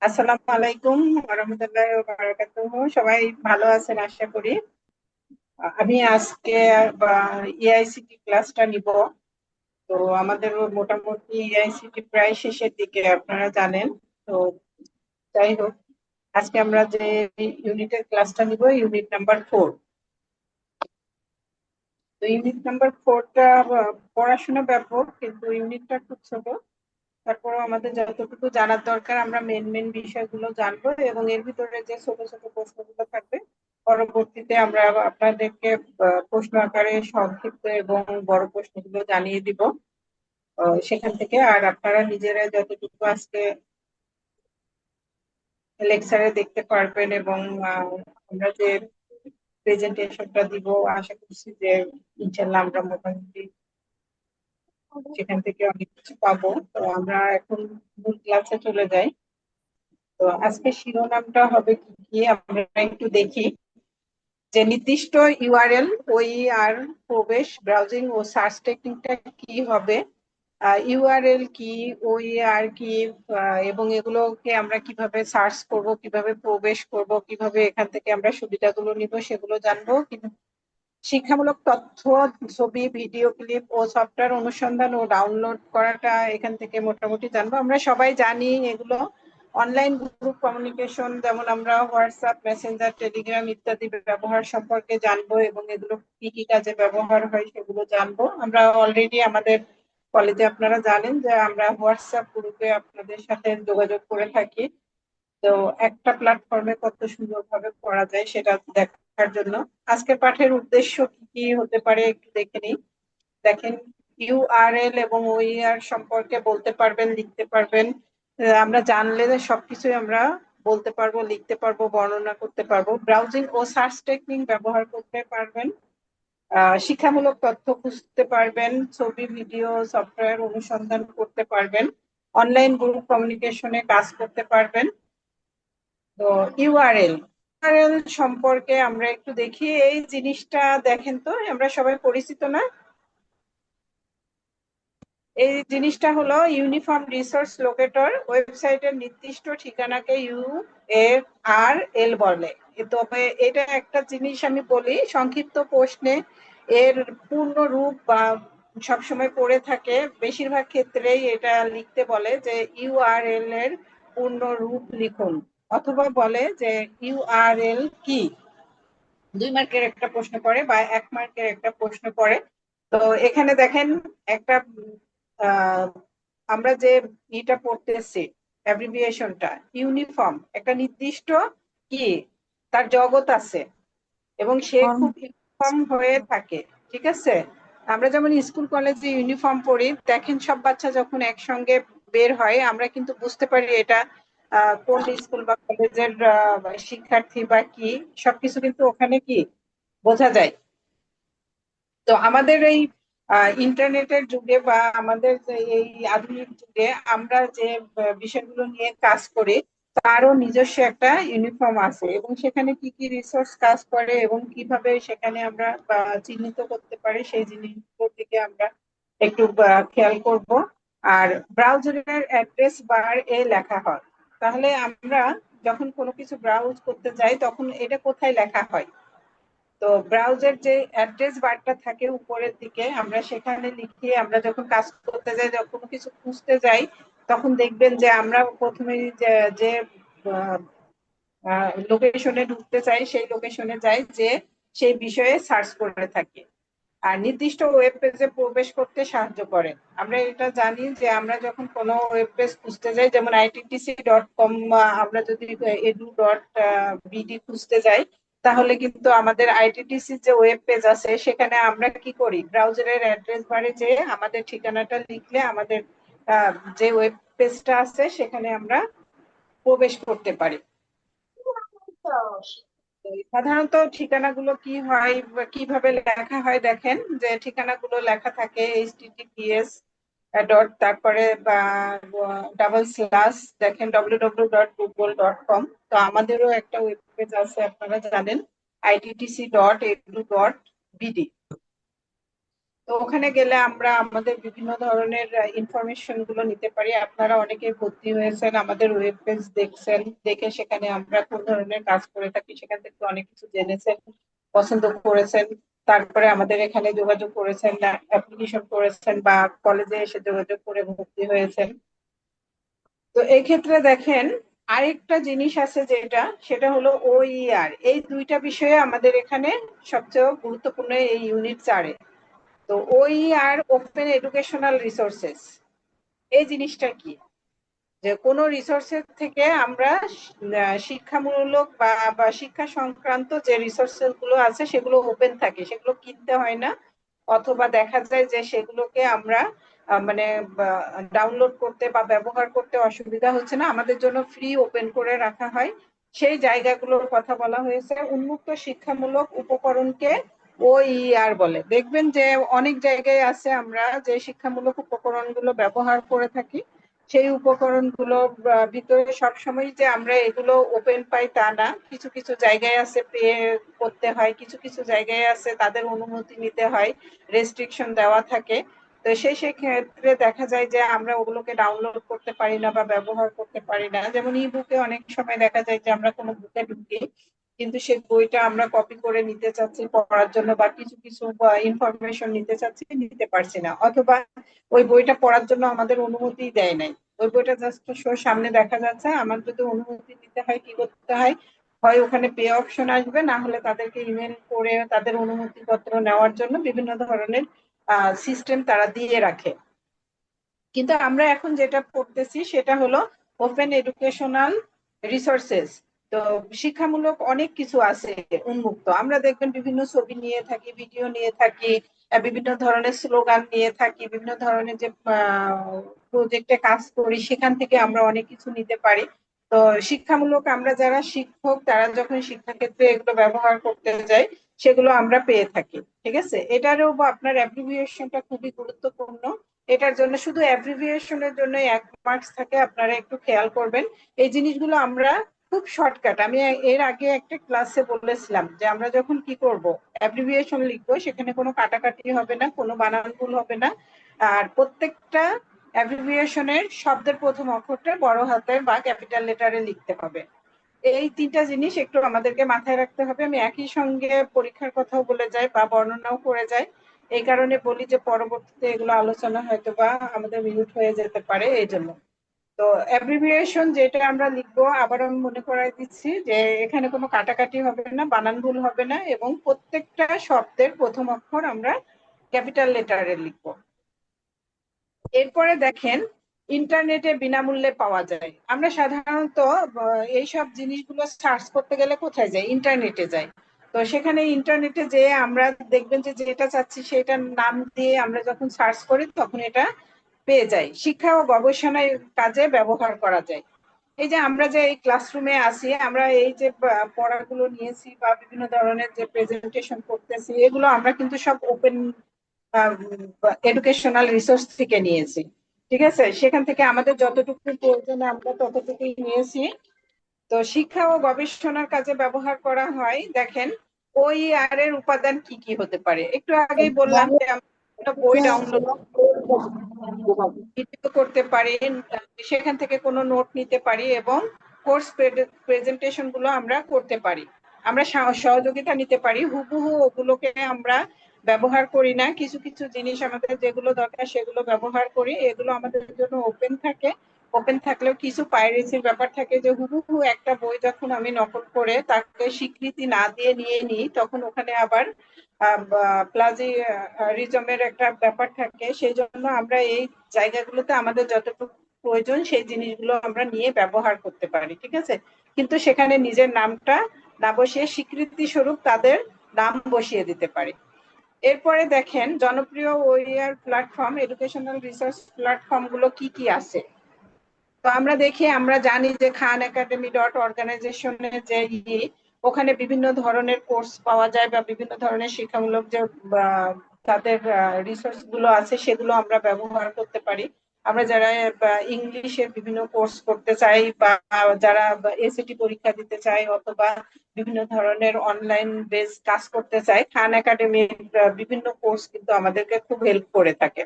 আসসালামু আলাইকুম ওয়া রাহমাতুল্লাহি ওয়া বারাকাতুহু। সবাই ভালো আছেন আশা করি। আমি আজকে এআইসিটি ক্লাসটা নিব। তো আমাদের মোটামুটি এআইসিটি প্রায় শেষের দিকে, আপনারা জানেন। তো যাই হোক, আজকে আমরা যে ইউনিটের ক্লাসটা নিব, ইউনিট নাম্বার 4। তো ইউনিট নাম্বার 4টা পড়াশোনা ব্যাপক, কিন্তু ইউনিটটা খুব ছোট। তারপরেও আমাদের যতটুকু জানার দরকার আমরা মেন মেন বিষয়গুলো জানবো, এবং এর ভিতরে যে ছোট ছোট প্রশ্নগুলো থাকবে পরবর্তীতে আমরা আপনাদেরকে প্রশ্ন আকারে সংক্ষিপ্ত এবং বড় প্রশ্নগুলো জানিয়ে দিব সেখান থেকে। আর আপনারা নিজেরা যতটুকু আজকে লেকচারে দেখতে পারবেন, এবং আমরা যে প্রেজেন্টেশনটা দিব, আশা করছি যে ইনশাল্লাহ আমরা মোটামুটি সেখান থেকে অনেক কিছু পাবো। তো আমরা এখন মূল ক্লাসে চলে যাই। তো আজকে শিরোনামটা হবে কি কি আমরা একটু দেখি। যে নির্দিষ্ট ইউআরএল, ওইআর, প্রবেশ, ব্রাউজিং ও সার্চ টেকনিকটা কি হবে, ইউআরএল কি, ওইআর কি, এবং এগুলোকে আমরা কিভাবে সার্চ করব, কিভাবে প্রবেশ করব, কিভাবে এখান থেকে আমরা সুবিধাগুলো নিব সেগুলো জানবো। কিন্তু শিক্ষামূলক তথ্য, ছবি, ভিডিও ক্লিপ ও সফটওয়্যার অনুসন্ধান ও ডাউনলোড করাটা এখান থেকে মোটামুটি জানবো। আমরা সবাই জানি এগুলো। অনলাইন গ্রুপ কমিউনিকেশন, যেমন আমরা হোয়াটসঅ্যাপ, মেসেঞ্জার, টেলিগ্রাম ইত্যাদি ব্যবহার সম্পর্কে জানবো, এবং এগুলো কি কি কাজে ব্যবহার হয় সেগুলো জানবো। আমরা অলরেডি আমাদের কলেজে আপনারা জানেন যে আমরা হোয়াটসঅ্যাপ গ্রুপে আপনাদের সাথে যোগাযোগ করে থাকি। তো একটা প্ল্যাটফর্মে কত সুন্দরভাবে করা যায় সেটা দেখার জন্য আজকের পাঠের উদ্দেশ্য কি কি হতে পারে একটু দেখে নিই। দেখেন, ইউআরএল এবং ওইআর সম্পর্কে বলতে পারবেন, লিখতে পারবেন। আমরা জানলে সবকিছুই আমরা বলতে পারবো, লিখতে পারবো, বর্ণনা করতে পারবো। ব্রাউজিং ও সার্চ টেকনিক ব্যবহার করতে পারবেন। শিক্ষামূলক তথ্য খুঁজতে পারবেন, ছবি, ভিডিও, সফটওয়্যার অনুসন্ধান করতে পারবেন। অনলাইন গ্রুপ কমিউনিকেশনে কাজ করতে পারবেন। তো ইউআরএল ইউআরএল সম্পর্কে আমরা একটু দেখি। এই জিনিসটা দেখেন তো, আমরা সবাই পরিচিত না? এই জিনিসটা হলো ইউনিফর্ম রিসোর্স লোকেটর। ওয়েবসাইটের নির্দিষ্ট ঠিকানাকে ইউআরএল বলে। তবে এটা একটা জিনিস আমি বলি, সংক্ষিপ্ত প্রশ্নে এর পূর্ণ রূপ বা সবসময় পড়ে থাকে, বেশিরভাগ ক্ষেত্রেই এটা লিখতে বলে যে ইউআরএল এর পূর্ণ রূপ লিখুন, অথবা বলে যে ইউআরএল কি। 2 মার্কের একটা প্রশ্ন পড়ে বা 1 মার্কের একটা প্রশ্ন পড়ে। তো এখানে দেখেন একটা আহ, আমরা যে ইটা পড়তেছি, অ্যাব্রিভিয়েশনটা ইউনিফর্ম, একটা নির্দিষ্ট কি তার জগৎ আছে, এবং সে ফর্ম। খুব ইউনিফর্ম হয়ে থাকে। ঠিক আছে? আমরা যেমন স্কুল কলেজে ইউনিফর্ম পরি, দেখেন সব বাচ্চা যখন একসঙ্গে বের হয় আমরা কিন্তু বুঝতে পারি এটা কোন স্কুল বা কলেজের শিক্ষার্থী বা কি, সবকিছু কিন্তু ওখানে কি বোঝা যায়। তো আমাদের এই ইন্টারনেটের যুগে বা আমাদের যে এই আধুনিক যুগে আমরা যে বিষয়গুলো নিয়ে কাজ করি তারও নিজস্ব একটা ইউনিফর্ম আছে, এবং সেখানে কি কি রিসোর্স কাজ করে এবং কিভাবে সেখানে আমরা চিহ্নিত করতে পারি সেই জিনিসগুলোর দিকে আমরা একটু খেয়াল করব। আর ব্রাউজারের অ্যাড্রেস বার এ লেখা হয়। তাহলে আমরা যখন কোনো কিছু ব্রাউজ করতে যাই তখন এটা কোথায় লেখা হয়? তো ব্রাউজার যে অ্যাড্রেস বারটা থাকে উপরের দিকে, আমরা সেখানে লিখিয়ে আমরা যখন কাজ করতে যাই, যখন কোনো কিছু খুঁজতে যাই, তখন দেখবেন যে আমরা প্রথমে যে যে লোকেশনে ঢুকতে চাই সেই লোকেশনে যাই, যে সেই বিষয়ে সার্চ করে থাকি। আর নির্দিষ্ট ওয়েব পেজে প্রবেশ করতে সাহায্য করে। আমরা এটা জানি যে আমরা যখন কোনো ওয়েব পেজ খুঁজতে যাই, যেমন ITTC.com, আমরা যদি edu.bd খুঁজতে যাই, তাহলে কিন্তু আমাদের আইটিটিসি যে ওয়েব পেজ আছে সেখানে আমরা কি করি, ব্রাউজারের অ্যাড্রেস বারে যে আমাদের ঠিকানাটা লিখলে আমাদের যে ওয়েব পেজটা আছে সেখানে আমরা প্রবেশ করতে পারি। সাধারণত ঠিকানাগুলো কি হয় বা কিভাবে লেখা হয়, দেখেন যে ঠিকানাগুলো লেখা থাকে HTTPS ডট, তারপরে ডাবল স্ল্যাশ, দেখেন www.google.com। তো আমাদেরও একটা ওয়েব পেজ আছে আপনারা জানেন, ITTC.edu.bd। তো ওখানে গেলে আমরা আমাদের বিভিন্ন ধরনের ইনফরমেশন গুলো নিতে পারি। আপনারা অনেকে ভর্তি হয়েছেন, আমাদের ওয়েব পেজ দেখছেন, দেখে সেখানে আমরা কোন ধরনের কাজ করে থাকি সেখান থেকে অনেক কিছু জেনেছেন, পছন্দ করেছেন, তারপরে আমাদের এখানে যোগাযোগ করেছেন, অ্যাপ্লিকেশন করেছেন বা কলেজে এসে যোগাযোগ করে ভর্তি হয়েছেন। তো এই ক্ষেত্রে দেখেন আরেকটা জিনিস আছে যেটা, সেটা হলো ওইআর। এই দুইটা বিষয়ে আমাদের এখানে সবচেয়ে গুরুত্বপূর্ণ এই ইউনিট 4-এ। তো ওইআর ওপেন এডুকেশনাল রিসোর্সেস, এই জিনিসটা কি? যে কোনো রিসোর্সের থেকে আমরা শিক্ষামূলক বা শিক্ষা সংক্রান্ত যে রিসোর্সেস গুলো আছে সেগুলো ওপেন থাকে, সেগুলো কিনতে হয় না, অথবা দেখা যায় যে সেগুলোকে আমরা মানে ডাউনলোড করতে বা ব্যবহার করতে অসুবিধা হচ্ছে না, আমাদের জন্য ফ্রি ওপেন করে রাখা হয়। সেই জায়গাগুলোর কথা বলা হয়েছে। উন্মুক্ত শিক্ষামূলক উপকরণকে ওইআর বলে। দেখবেন যে অনেক জায়গায় আছে আমরা যে শিক্ষামূলক উপকরণগুলো ব্যবহার করে থাকি, সেই উপকরণগুলোর ভিতরে সবসময় যে আমরা এগুলো ওপেন পাই তা না। কিছু কিছু জায়গায় আছে পে করতে হয়, কিছু কিছু জায়গায় আছে তাদের অনুমতি নিতে হয়, রেস্ট্রিকশন দেওয়া থাকে। তো সেই ক্ষেত্রে দেখা যায় যে আমরা ওগুলোকে ডাউনলোড করতে পারি না বা ব্যবহার করতে পারি না। যেমন ই বুকে অনেক সময় দেখা যায় যে আমরা কোনো বুকে ঢুকি, কিন্তু সেই বইটা আমরা কপি করে নিতে চাচ্ছি পড়ার জন্য, বা কিছু কিছু ইনফরমেশন নিতে চাচ্ছি, নিতে পারছি না, অথবা ওই বইটা পড়ার জন্য আমাদের অনুমতি দেয় নাই। ওই বইটা জাস্ট সামনে দেখা যাচ্ছে, আমার যদি অনুমতি নিতে হয় কি করতে হয়, হয় ওখানে পে অপশন আসবে, না হলে তাদেরকে ইমেল করে তাদের অনুমতি পত্র নেওয়ার জন্য বিভিন্ন ধরনের সিস্টেম তারা দিয়ে রাখে। কিন্তু আমরা এখন যেটা পড়তেছি সেটা হলো ওপেন এডুকেশনাল রিসোর্সেস। তো শিক্ষামূলক অনেক কিছু আছে উন্মুক্ত। আমরা দেখবেন বিভিন্ন ছবি নিয়ে থাকি, ভিডিও নিয়ে থাকি, বিভিন্ন ধরনের স্লোগান নিয়ে থাকি, বিভিন্ন ধরনের যে প্রজেক্টে কাজ করি সেখান থেকে আমরা অনেক কিছু নিতে পারি। তো শিক্ষামূলক আমরা যারা শিক্ষক তারা যখন শিক্ষাক্ষেত্রে এগুলো ব্যবহার করতে যাই, সেগুলো আমরা পেয়ে থাকি। ঠিক আছে, এটারও আপনার অ্যাপ্রিভিয়েশনটা খুবই গুরুত্বপূর্ণ। এটার জন্য শুধু অ্যাব্রিভিয়েশনের জন্য 1 মার্কস থাকে, আপনারা একটু খেয়াল করবেন। এই জিনিসগুলো আমরা খুব শর্টকাট, আমি এর আগে একটা ক্লাসে বলেছিলাম যে আমরা যখন কি করব, অ্যাব্রিভিয়েশন লিখবো, সেখানে কোনো কাটাকাটি হবে না, কোনো বানান ভুল হবে না। আর প্রত্যেকটা অ্যাব্রিভিয়েশনের শব্দের প্রথম অক্ষরটা বড় হাতের বা ক্যাপিটাল লেটারে লিখতে হবে। এই 3টা জিনিস একটু আমাদেরকে মাথায় রাখতে হবে। আমি একই সঙ্গে পরীক্ষার কথাও বলে যাই বা বর্ণনাও করে যাই, এই কারণে বলি যে পরবর্তীতে এগুলো আলোচনা হয়তো বা আমাদের মিউট হয়ে যেতে পারে, এই জন্য। তো অ্যাব্রিভিয়েশন যেটা আমরা লিখবো, আবার আমি মনে করাই দিচ্ছি যে এখানে কোনো কাটাকাটি হবে না, বানান ভুল হবে না, এবং প্রত্যেকটা শব্দের প্রথম অক্ষর আমরা ক্যাপিটাল লেটারে লিখবো। এরপরে দেখেন ইন্টারনেটে বিনামূল্যে পাওয়া যায়। আমরা সাধারণত এইসব জিনিসগুলো সার্চ করতে গেলে কোথায় যাই? ইন্টারনেটে যাই। তো সেখানে ইন্টারনেটে যে আমরা দেখবেন যে যেটা চাচ্ছি সেটার নাম দিয়ে আমরা যখন সার্চ করি তখন এটা পেয়ে যাই। শিক্ষা ও গবেষণায় কাজে ব্যবহার করা যায়। এই যে আমরা যে এই ক্লাসরুমে আছি, আমরা এই যে পড়াগুলো নিয়েছি বা বিভিন্ন ধরনের যে প্রেজেন্টেশন করতেছি, এগুলো আমরা কিন্তু সব ওপেন এডুকেশনাল রিসোর্স থেকে নিয়েছি। ঠিক আছে, সেখান থেকে আমাদের যতটুকু প্রয়োজন আমরা ততটুকুই নিয়েছি। তো শিক্ষা ও গবেষণার কাজে ব্যবহার করা হয়। দেখেন ওইআর এর উপাদান কি কি হতে পারে, একটু আগেই বললাম যে আমরা একটা বই ডাউনলোড করতে পারি, সেখান থেকে কোনো নোট নিতে পারি, এবং কোর্স প্রেজেন্টেশন গুলো আমরা করতে পারি। আমরা সহযোগিতা নিতে পারি। হুবহু ওগুলোকে আমরা ব্যবহার করি না, কিছু কিছু জিনিস আমাদের যেগুলো দরকার সেগুলো ব্যবহার করি। এগুলো আমাদের জন্য ওপেন থাকে। ওপেন থাকলেও কিছু পাইরেসির ব্যাপার থাকে, যে হুবহু একটা বই যখন আমি নকল করে তাকে স্বীকৃতি না দিয়ে নিয়ে নিই, তখন ওখানে আবার প্লাজিয়ারিজমের একটা ব্যাপার থাকে। সেই জন্য আমরা এই জায়গাগুলোতে আমাদের যতটুকু প্রয়োজন সেই জিনিসগুলো আমরা নিয়ে ব্যবহার করতে পারি। ঠিক আছে, কিন্তু সেখানে নিজের নামটা না বসিয়ে স্বীকৃতি স্বরূপ তাদের নাম বসিয়ে দিতে পারি। এরপরে দেখেন জনপ্রিয় ওইআর প্ল্যাটফর্ম, এডুকেশনাল রিসার্চ প্ল্যাটফর্ম গুলো কি কি আছে। তো আমরা দেখি, আমরা জানি যে খান একাডেমি ডট অর্গানাইজেশনের যে ওখানে বিভিন্ন ধরনের কোর্স পাওয়া যায় বা বিভিন্ন ধরনের শিক্ষামূলক যে তাদের রিসোর্স গুলো আছে সেগুলো আমরা ব্যবহার করতে পারি। আমরা যারা ইংলিশের বিভিন্ন কোর্স করতে চাই বা যারা এসএটি পরীক্ষা দিতে চাই অথবা বিভিন্ন ধরনের অনলাইন বেস কাজ করতে চাই, খান একাডেমির বিভিন্ন কোর্স কিন্তু আমাদেরকে খুব হেল্প করে থাকে।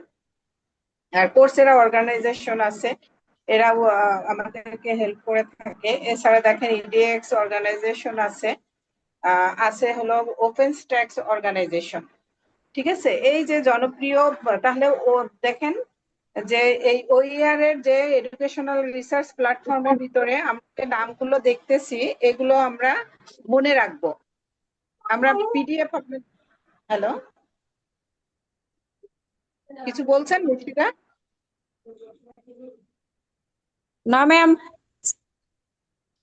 আর কোর্সেরা অর্গানাইজেশন আছে, এরাও আমাদেরকে হেল্প করে থাকে। এছাড়া দেখেন ইডিএক্স অর্গানাইজেশন আছে, আছে হলো ওপেন স্ট্যাক্স অর্গানাইজেশন। ঠিক আছে, এই যে জনপ্রিয়, তাহলে ও দেখেন যে এই ওইআর এর যে এডুকেশনাল রিসার্চ প্ল্যাটফর্মের ভিতরে আমরা যে নামগুলো দেখতেছি এগুলো আমরা মনে রাখবো। আমরা পিডিএফ, হ্যালো, কিছু বলছেন মুশফিকা? না ম্যাম।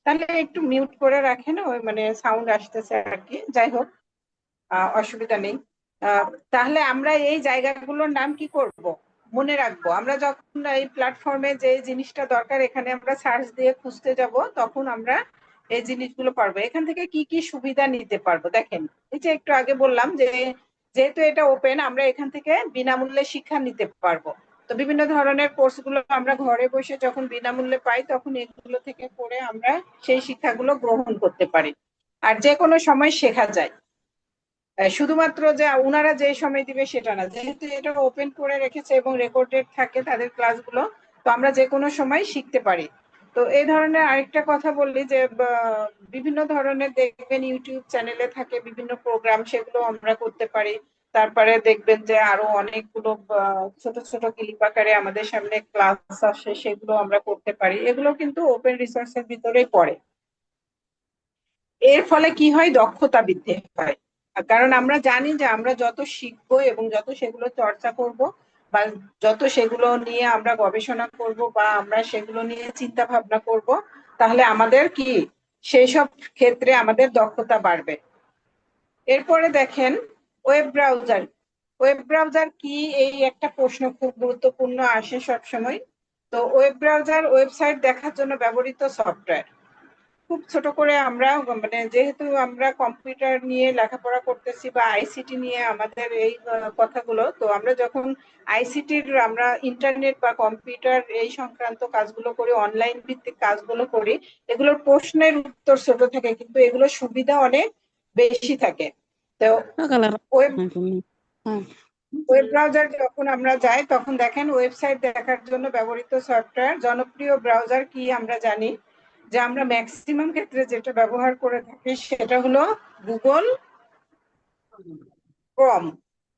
তাহলে একটু মিউট করে রাখেন, ওই মানে সাউন্ড আসতেছে আর কি। যাই হোক, অসুবিধা নেই। তাহলে আমরা এই জায়গাগুলোর নাম কি করব, মনে রাখবো। আমরা যখন এই প্ল্যাটফর্মে যে জিনিসটা দরকার এখানে আমরা সার্চ দিয়ে খুঁজতে যাব, তখন আমরা এই জিনিসগুলো পারবো। এখান থেকে কি কি সুবিধা নিতে পারবো দেখেন। এই যে একটু আগে বললাম যে যেহেতু এটা ওপেন, আমরা এখান থেকে বিনামূল্যে শিক্ষা নিতে পারবো। তো বিভিন্ন ধরনের কোর্সগুলো আমরা ঘরে বসে যখন বিনামূল্যে পাই তখন এগুলো থেকে পড়ে আমরা সেই শিক্ষাগুলো গ্রহণ করতে পারি। আর যে কোনো সময় শেখা যায়, শুধুমাত্র যে ওনারা যে সময় দিবে সেটা না, যেহেতু এটা ওপেন করে রেখেছে এবং রেকর্ডেড থাকে তাদের ক্লাসগুলো, তো আমরা যে কোনো সময় শিখতে পারি। তো এই ধরনের আরেকটা কথা বললি যে বিভিন্ন ধরনের দেখবেন ইউটিউব চ্যানেলে থাকে বিভিন্ন প্রোগ্রাম, সেগুলো আমরা করতে পারি। তারপরে দেখবেন যে আরো অনেকগুলো ছোট ছোট ক্লিপ আকারে আমাদের সামনে ক্লাস আসে, সেগুলো আমরা করতে পারি। এগুলো কিন্তু ওপেন রিসোর্সের ভিতরেই পড়ে। এর ফলে কি হয়, দক্ষতা বৃদ্ধি হয়। কারণ আমরা জানি যে আমরা যত শিখবো এবং যত সেগুলো চর্চা করব বা যত সেগুলো নিয়ে আমরা গবেষণা করব বা আমরা সেগুলো নিয়ে চিন্তা ভাবনা করব, তাহলে আমাদের কি সেই সব ক্ষেত্রে আমাদের দক্ষতা বাড়বে। এরপরে দেখেন ওয়েব ব্রাউজার। ওয়েব ব্রাউজার কি, এই একটা প্রশ্ন খুব গুরুত্বপূর্ণ আসে সব সময়। তো ওয়েব ব্রাউজার ওয়েবসাইট দেখার জন্য ব্যবহৃত সফটওয়্যার। খুব ছোট করে আমরা মানে যেহেতু আমরা কম্পিউটার নিয়ে লেখাপড়া করতেছি বা আইসিটি নিয়ে আমাদের এই কথাগুলো, তো আমরা যখন আইসিটির আমরা ইন্টারনেট বা কম্পিউটার এই সংক্রান্ত কাজগুলো করি, অনলাইন ভিত্তিক কাজগুলো করি, এগুলোর প্রশ্নের উত্তর ছোট থাকে কিন্তু এগুলোর সুবিধা অনেক বেশি থাকে। তো ওয়েব ওয়েব ব্রাউজার যখন আমরা যাই তখন দেখেন ওয়েবসাইট দেখার জন্য ব্যবহৃত সফটওয়্যার। জনপ্রিয় ব্রাউজার কি আমরা জানি যে আমরা ম্যাক্সিমাম ক্ষেত্রে যেটা ব্যবহার করে থাকি সেটা হলো গুগল ক্রোম।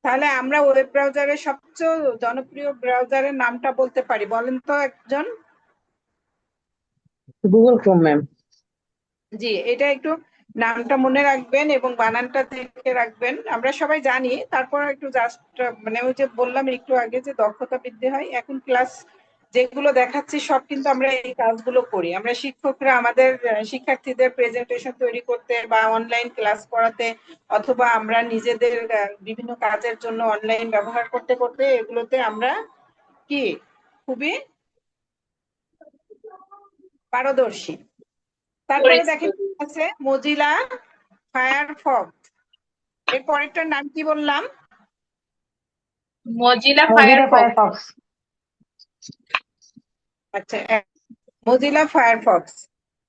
তাহলে আমরা ওয়েব ব্রাউজারের সবচেয়ে জনপ্রিয় ব্রাউজারের নামটা বলতে পারি, বলেন তো একজন? Google Chrome ma'am. জি, এটা একটু নামটা মনে রাখবেন এবং বানানটা দেখে রাখবেন। আমরা সবাই জানি, তারপর একটু জাস্ট মানে ওই যে বললাম একটু আগে যে দক্ষতা বৃদ্ধি হয়। এখন ক্লাস যেগুলো দেখাচ্ছি সব কিন্তু আমরা এই কাজগুলো করি। আমরা শিক্ষকরা আমাদের শিক্ষার্থীদের প্রেজেন্টেশন তৈরি করতে বা অনলাইন ক্লাস করাতে অথবা আমরা নিজেদের বিভিন্ন কাজের জন্য অনলাইন ব্যবহার করতে করতে এগুলোতে আমরা কি খুবই পারদর্শী। তারপরে দেখেন আছে মজিলা ফায়ারফক্স। এর পরেরটার নাম কি বললাম? Mozilla Mozilla Firefox. ফায়ারফক্স। আচ্ছা, মজিলা ফায়ারফক্স।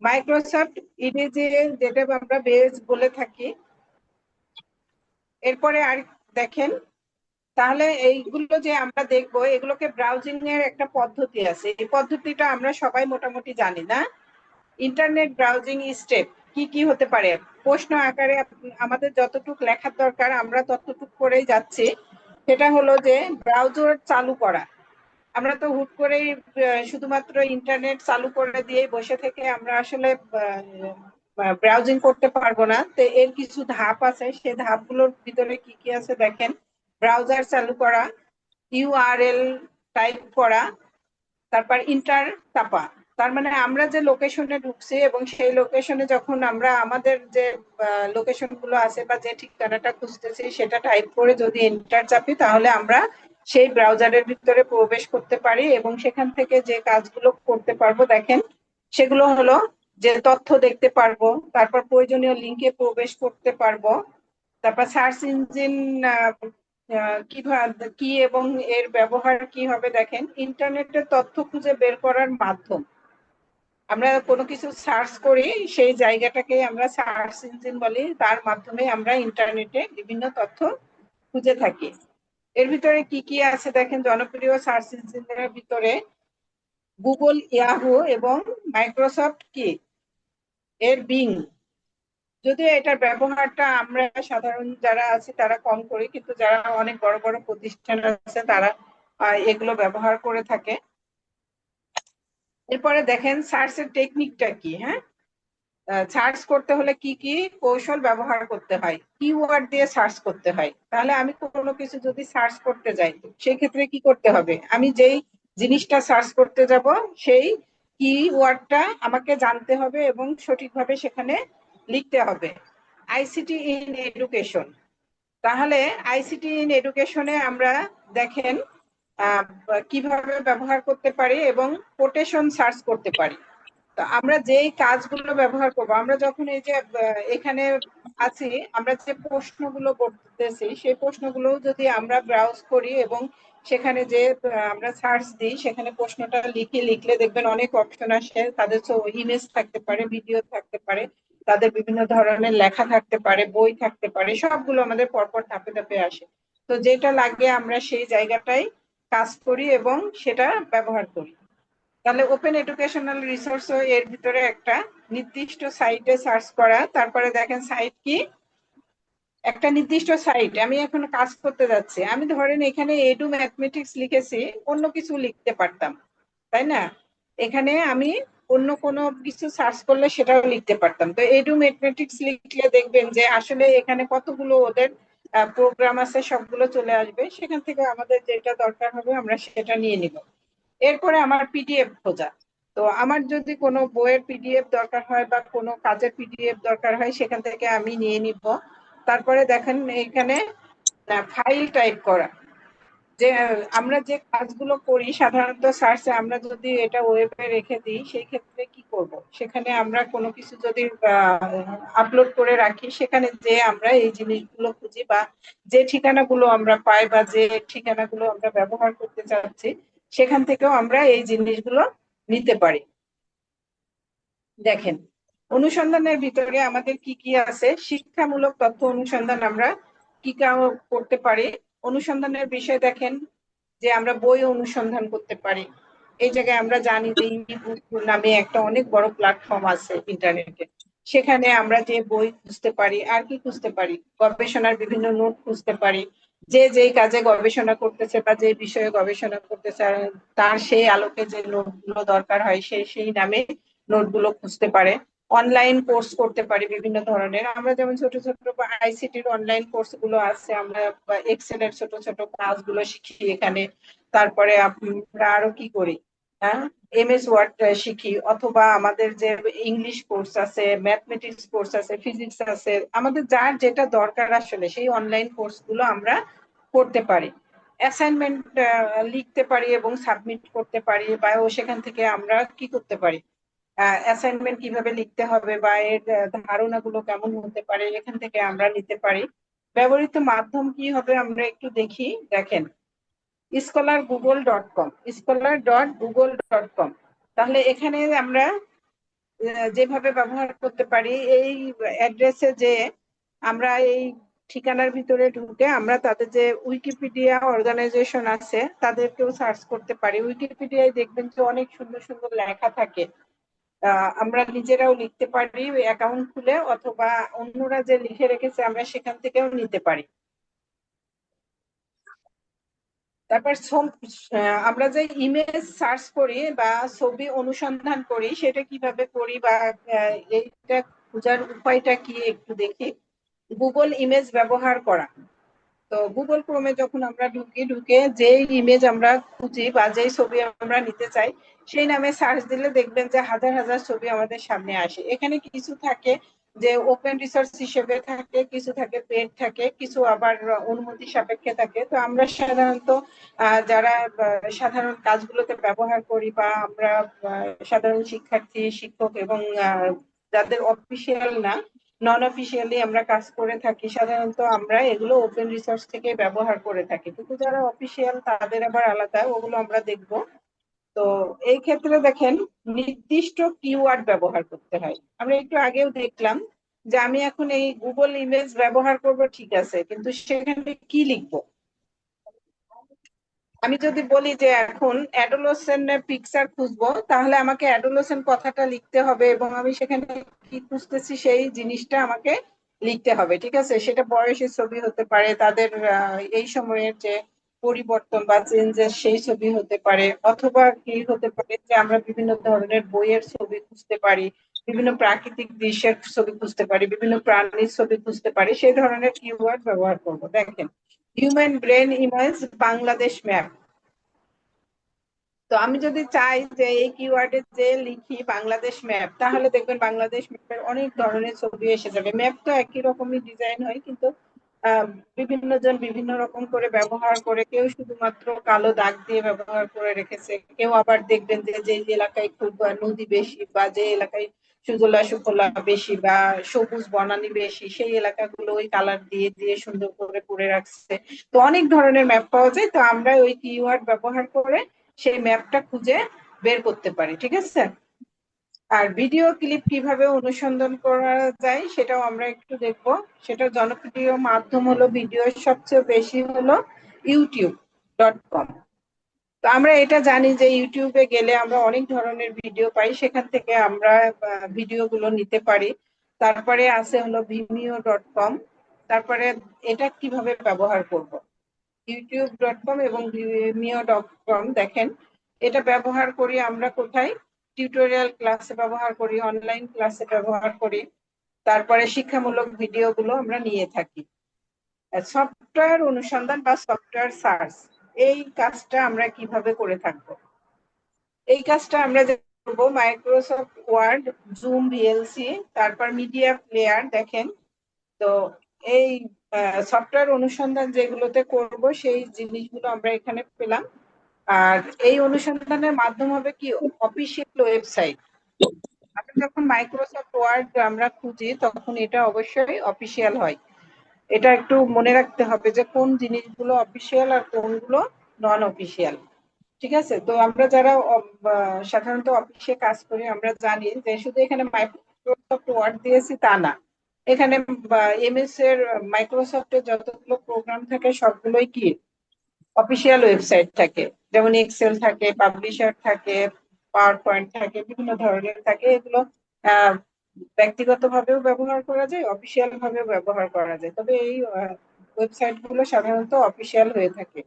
মাইক্রোসফট ইডিজি যেটা আমরা বেজ বলে থাকি। এরপরে আর দেখেন, তাহলে এইগুলো যে আমরা দেখবো এগুলোকে ব্রাউজিং এর একটা পদ্ধতি আছে, এই পদ্ধতিটা আমরা সবাই মোটামুটি জানি না। ইন্টারনেট ব্রাউজিং স্টেপ কি কি হতে পারে, প্রশ্ন আকারে আমাদের যতটুকু লেখার দরকার আমরা ততটুকু করেই যাচ্ছি। সেটা হলো যে ব্রাউজার চালু করা। আমরা তো হুট করেই শুধুমাত্র ইন্টারনেট চালু করে দিয়ে বসে থেকে আমরা আসলে ব্রাউজিং করতে পারবো না। তো এর কিছু ধাপ আছে, সেই ধাপগুলোর ভিতরে কি কি আছে দেখেন। ব্রাউজার চালু করা, ইউআরএল টাইপ করা, তারপর ইন্টার চাপা। তার মানে আমরা যে লোকেশনে ঢুকছি এবং সেই লোকেশনে যখন আমরা আমাদের যে লোকেশন গুলো আছে বা যে ঠিকানাটা খুঁজতেছি সেটা টাইপ করে যদি এন্টার চাপি তাহলে আমরা সেই ব্রাউজারের ভিতরে প্রবেশ করতে পারি এবং সেখান থেকে যে কাজগুলো করতে পারবো দেখেন সেগুলো হলো যে তথ্য দেখতে পারবো, তারপর প্রয়োজনীয় লিঙ্কে প্রবেশ করতে পারবো, তারপর সার্চ ইঞ্জিন কি এবং এর ব্যবহার কি হবে দেখেন। ইন্টারনেটের তথ্য খুঁজে বের করার মাধ্যম। আমরা কোনো কিছু সার্চ করি, সেই জায়গাটাকে আমরা সার্চ ইঞ্জিন বলি, তার মাধ্যমে আমরা ইন্টারনেটে বিভিন্ন তথ্য খুঁজে থাকি। এর ভিতরে কি কি আছে দেখেন, জনপ্রিয় সার্চ ইঞ্জিনের ভিতরে গুগল, ইয়াহু এবং মাইক্রোসফট কি এর বিং। যদিও এটার ব্যবহারটা আমরা সাধারণ যারা আছি তারা কম করি, কিন্তু যারা অনেক বড় বড় প্রতিষ্ঠান আছে তারা এগুলো ব্যবহার করে থাকে। এরপরে দেখেন সার্চের টেকনিকটা কি। হ্যাঁ, সার্চ করতে হলে কি কি কৌশল ব্যবহার করতে হয়, কিওয়ার্ড দিয়ে সার্চ করতে হয়। তাহলে আমি কোনো কিছু যদি সার্চ করতে যাই, সেই ক্ষেত্রে কি করতে হবে, আমি যেই জিনিসটা সার্চ করতে যাব সেই কিওয়ার্ডটা আমাকে জানতে হবে এবং সঠিকভাবে সেখানে লিখতে হবে। ICT in education. তাহলে আইসিটি ইন এডুকেশনে আমরা দেখেন আহ, কিভাবে ব্যবহার করতে পারি এবং কোটেশন সার্চ করতে পারি। তো আমরা যেই কাজগুলো ব্যবহার করব, আমরা যখন এই যে এখানে আছি, আমরা যে প্রশ্নগুলো করতেছি সেই প্রশ্নগুলো যদি আমরা ব্রাউজ করি এবং সেখানে যে আমরা সার্চ দিই, সেখানে প্রশ্নটা লিখলে দেখবেন অনেক অপশন আসে। তাদের ইমেজ থাকতে পারে, ভিডিও থাকতে পারে, তাদের বিভিন্ন ধরনের লেখা থাকতে পারে, বই থাকতে পারে, সবগুলো আমাদের পরপর ধাপে ধাপে আসে। তো যেটা লাগে আমরা সেই জায়গাটাই কাজ করি এবং সেটা ব্যবহার করি। তাহলে ওপেন এডুকেশনাল রিসোর্স এর ভিতরে একটা নির্দিষ্ট সাইটে সার্চ করা। তারপরে দেখেন সাইট কি, একটা নির্দিষ্ট সাইট আমি এখন কাজ করতে যাচ্ছি, আমি ধরেন এখানে এডু ম্যাথমেটিক্স লিখেছি, অন্য কিছু লিখতে পারতাম, তাই না? এখানে আমি অন্য কোনো কিছু সার্চ করলে সেটাও লিখতে পারতাম। তো এডু ম্যাথমেটিক্স লিখলে দেখবেন যে আসলে এখানে কতগুলো ওদের প্রোগ্রাম আছে, সবগুলো চলে আসবে। সেখান থেকে আমাদের যেটা দরকার হবে আমরা সেটা নিয়ে নিব। এরপরে আমার পিডিএফ খোঁজা। তো আমার যদি কোনো বইয়ের পিডিএফ দরকার হয় বা কোনো কাজের পিডিএফ দরকার হয়, সেখান থেকে আমি নিয়ে নিব। তারপরে দেখেন এখানে ফাইল টাইপ করা। যে আমরা যে কাজগুলো করি সাধারণত সার্চে, আমরা যদি এটা ওয়েবে রেখে দিই সেই ক্ষেত্রে কি করব, সেখানে আমরা কোনো কিছু যদি আপলোড করে রাখি, সেখানে যে আমরা এই জিনিসগুলো খুঁজি বা যে ঠিকানাগুলো আমরা পাই বা যে ঠিকানাগুলো আমরা ব্যবহার করতে চাচ্ছি, সেখান থেকেও আমরা এই জিনিসগুলো নিতে পারি। দেখেন অনুসন্ধানের ভিতরে আমাদের কি কি আছে, শিক্ষামূলক তথ্য অনুসন্ধান আমরা কি করতে পারি। অনুসন্ধানের বিষয় দেখেন যে আমরা বই অনুসন্ধান করতে পারি। এই জায়গায় আমরা জানি যে ইবুক নামে একটা অনেক বড় প্ল্যাটফর্ম আছে ইন্টারনেটে। সেখানে আমরা যে বই খুঁজতে পারি, আর কি খুঁজতে পারি, গবেষণার বিভিন্ন নোট খুঁজতে পারি। যে যেই কাজে গবেষণা করতেছে বা যে বিষয়ে গবেষণা করতেছে তার সেই আলোকে যে নোটগুলো দরকার হয় সেই সেই নামে নোটগুলো খুঁজতে পারে। অনলাইন কোর্স করতে পারি বিভিন্ন ধরনের, আমরা যেমন ছোট ছোট আইসিটির অনলাইন কোর্স গুলো আছে, আমরা এক্সেল এর ছোট ছোট কাজগুলো শিখি এখানে। তারপরে আমরা আরো কি করি, হ্যাঁ, এমএস ওয়ার্ড শিখি, অথবা আমাদের যে ইংলিশ কোর্স আছে, ম্যাথমেটিক্স কোর্স আছে, ফিজিক্স আছে, আমাদের যার যেটা দরকার আসলে সেই অনলাইন কোর্স গুলো আমরা করতে পারি। অ্যাসাইনমেন্ট লিখতে পারি এবং সাবমিট করতে পারি, বা সেখান থেকে আমরা কি করতে পারি, অ্যাসাইনমেন্ট কিভাবে লিখতে হবে বা এর ধারণাগুলো কেমন হতে পারে এখান থেকে আমরা নিতে পারি। ব্যবহৃত মাধ্যম কি হবে আমরা একটু দেখি। দেখেন scholar.google.com, scholar.google.com। তাহলে এখানে আমরা যেভাবে ব্যবহার করতে পারি, এই অ্যাড্রেসে যে আমরা এই ঠিকানার ভিতরে ঢুকে আমরা তাদের যে উইকিপিডিয়া অর্গানাইজেশন আছে তাদেরকেও সার্চ করতে পারি। উইকিপিডিয়ায় দেখবেন যে অনেক সুন্দর সুন্দর লেখা থাকে, আমরা নিজেরাও লিখতে পারি অ্যাকাউন্ট খুলে, অথবা অন্যরা যে লিখে রেখেছে আমরা সেখান থেকেও নিতে পারি। তারপর আমরা যে ইমেজ সার্চ করি বা ছবি অনুসন্ধান করি সেটা কিভাবে করি বা এইটা খোঁজার উপায়টা কি একটু দেখি। গুগল ইমেজ ব্যবহার করা। তো গুগল ক্রোমে যখন আমরা ঢুকে যেই ইমেজ আমরা খুঁজি বা যেই ছবি আমরা নিতে চাই সেই নামে সার্চ দিলে দেখবেন যে হাজার হাজার ছবি আমাদের সামনে আসে। এখানে কিছু থাকে যে ওপেন রিসোর্স হিসেবে থাকে, কিছু থাকে পেড থাকে, কিছু আবার অনুমতি সাপেক্ষে থাকে। তো আমরা সাধারণত যারা সাধারণ কাজগুলোতে ব্যবহার করি বা আমরা সাধারণ শিক্ষার্থী, শিক্ষক এবং যাদের অফিসিয়াল না, নন অফিসিয়ালি আমরা কাজ করে থাকি, সাধারণত আমরা এগুলো ওপেন রিসোর্স থেকে ব্যবহার করে থাকি, কিন্তু যারা অফিসিয়াল তাদের আবার আলাদা, ওগুলো আমরা দেখব। তো এই ক্ষেত্রে দেখেন নির্দিষ্ট কিওয়ার্ড ব্যবহার করতে হয়। আমরা একটু আগেও দেখলাম যে আমি এখন এই গুগল ইমেজ ব্যবহার করব, ঠিক আছে, কিন্তু সেখানে কি লিখবো? আমি যদি বলি যে এখন অ্যাডোলেসেন্টের পিকচার খুঁজবো, তাহলে আমাকে অ্যাডোলেসেন্ট কথাটা লিখতে হবে এবং আমি সেখানে কি খুঁজতেছি সেই জিনিসটা আমাকে লিখতে হবে, ঠিক আছে। সেটা বয়সের ছবি হতে পারে, তাদের এই সময়ের যে পরিবর্তন বা চেঞ্জেস সেই ছবি হতে পারে, অথবা কি হতে পারে যে আমরা বিভিন্ন ধরনের বইয়ের ছবি খুঁজতে পারি, বিভিন্ন প্রাকৃতিক দৃশ্যের ছবি খুঁজতে পারি, বিভিন্ন প্রাণীর ছবি খুঁজতে পারি, সেই ধরনের কিওয়ার্ড ব্যবহার করব। দেখেন, human brain image Bangladesh map. তো আমি যদি চাই যে এই কিওয়ার্ডে যে লিখি বাংলাদেশ ম্যাপ, তাহলে দেখবেন বাংলাদেশ ম্যাপের অনেক ধরনের ছবি এসে যাবে। ম্যাপ তো একই রকমই ডিজাইন হয়, কিন্তু বিভিন্ন জন বিভিন্ন রকম করে ব্যবহার করে, কেউ শুধুমাত্র কালো দাগ দিয়ে ব্যবহার করে রেখেছে, কেউ আবার দেখবেন যে যে এলাকায় খুব নদী বেশি বা যে এলাকায় সুজলা সুফলা বেশি বা সবুজ বনানী বেশি, সেই এলাকাগুলো ওই কালার দিয়ে দিয়ে সুন্দর করে করে রাখছে। তো অনেক ধরনের ম্যাপ পাওয়া যায়, তো আমরা ওই কিওয়ার্ড ব্যবহার করে সেই ম্যাপটা খুঁজে বের করতে পারি, ঠিক আছে। আর ভিডিও ক্লিপ কিভাবে অনুসন্ধান করা যায় সেটাও আমরা একটু দেখবো। সেটা জনপ্রিয় মাধ্যম হলো, ভিডিওর সবচেয়ে বেশি হলো youtube.com। তো আমরা এটা জানি যে ইউটিউবে গেলে আমরা অনেক ধরনের ভিডিও পাই, সেখান থেকে আমরা ভিডিও গুলো নিতে পারি। তারপরে আছে হলো vimeo.com। তারপরে এটা কিভাবে ব্যবহার করব, youtube.com এবং vimeo.com। দেখেন, এটা ব্যবহার করি আমরা কোথায়? টিউটোরিয়াল ক্লাসে ব্যবহার করি, অনলাইন ক্লাসে ব্যবহার করি, তারপরে শিক্ষামূলক ভিডিও গুলো আমরা নিয়ে থাকি। সফটওয়্যার অনুসন্ধান বা সফটওয়্যার সার্চ, এই কাজটা আমরা কিভাবে করে থাকবো? এই কাজটা আমরা যে করবো, মাইক্রোসফট ওয়ার্ড, জুম, ভিএলসি, তারপর মিডিয়া প্লেয়ার। দেখেন, তো এই সফটওয়্যার অনুসন্ধান যেগুলোতে করব সেই জিনিসগুলো আমরা এখানে পেলাম। আর এই অনুসন্ধানের মাধ্যম হবে কি? Official website. আমরা যখন মাইক্রোসফট ওয়ার্ড আমরা খুঁজি, তখন এটা অবশ্যই অফিসিয়াল হয়। এটা একটু মনে রাখতে হবে যে কোন জিনিসগুলো অফিসিয়াল আর কোনগুলো নন অফিসিয়াল, ঠিক আছে। তো আমরা যারা সাধারণত অফিসে কাজ করি, আমরা জানি যে শুধু এখানে মাইক্রোসফট ওয়ার্ড দিয়েছি তা না, এখানে এমএস এর, মাইক্রোসফটের যতগুলো প্রোগ্রাম থাকে সবগুলোই কি অফিসিয়াল ওয়েবসাইট থাকে। যেমন এক্সেল থাকে, পাবলিশার থাকে, পাওয়ার পয়েন্ট থাকে, বিভিন্ন ধরনের থাকে। এগুলো আহ ব্যক্তিগতভাবেও ব্যবহার করা যায়, অফিসিয়াল ভাবেও ব্যবহার করা যায়, তবে এই ওয়েবসাইট গুলো সাধারণত অফিসিয়াল হয়ে থাকে।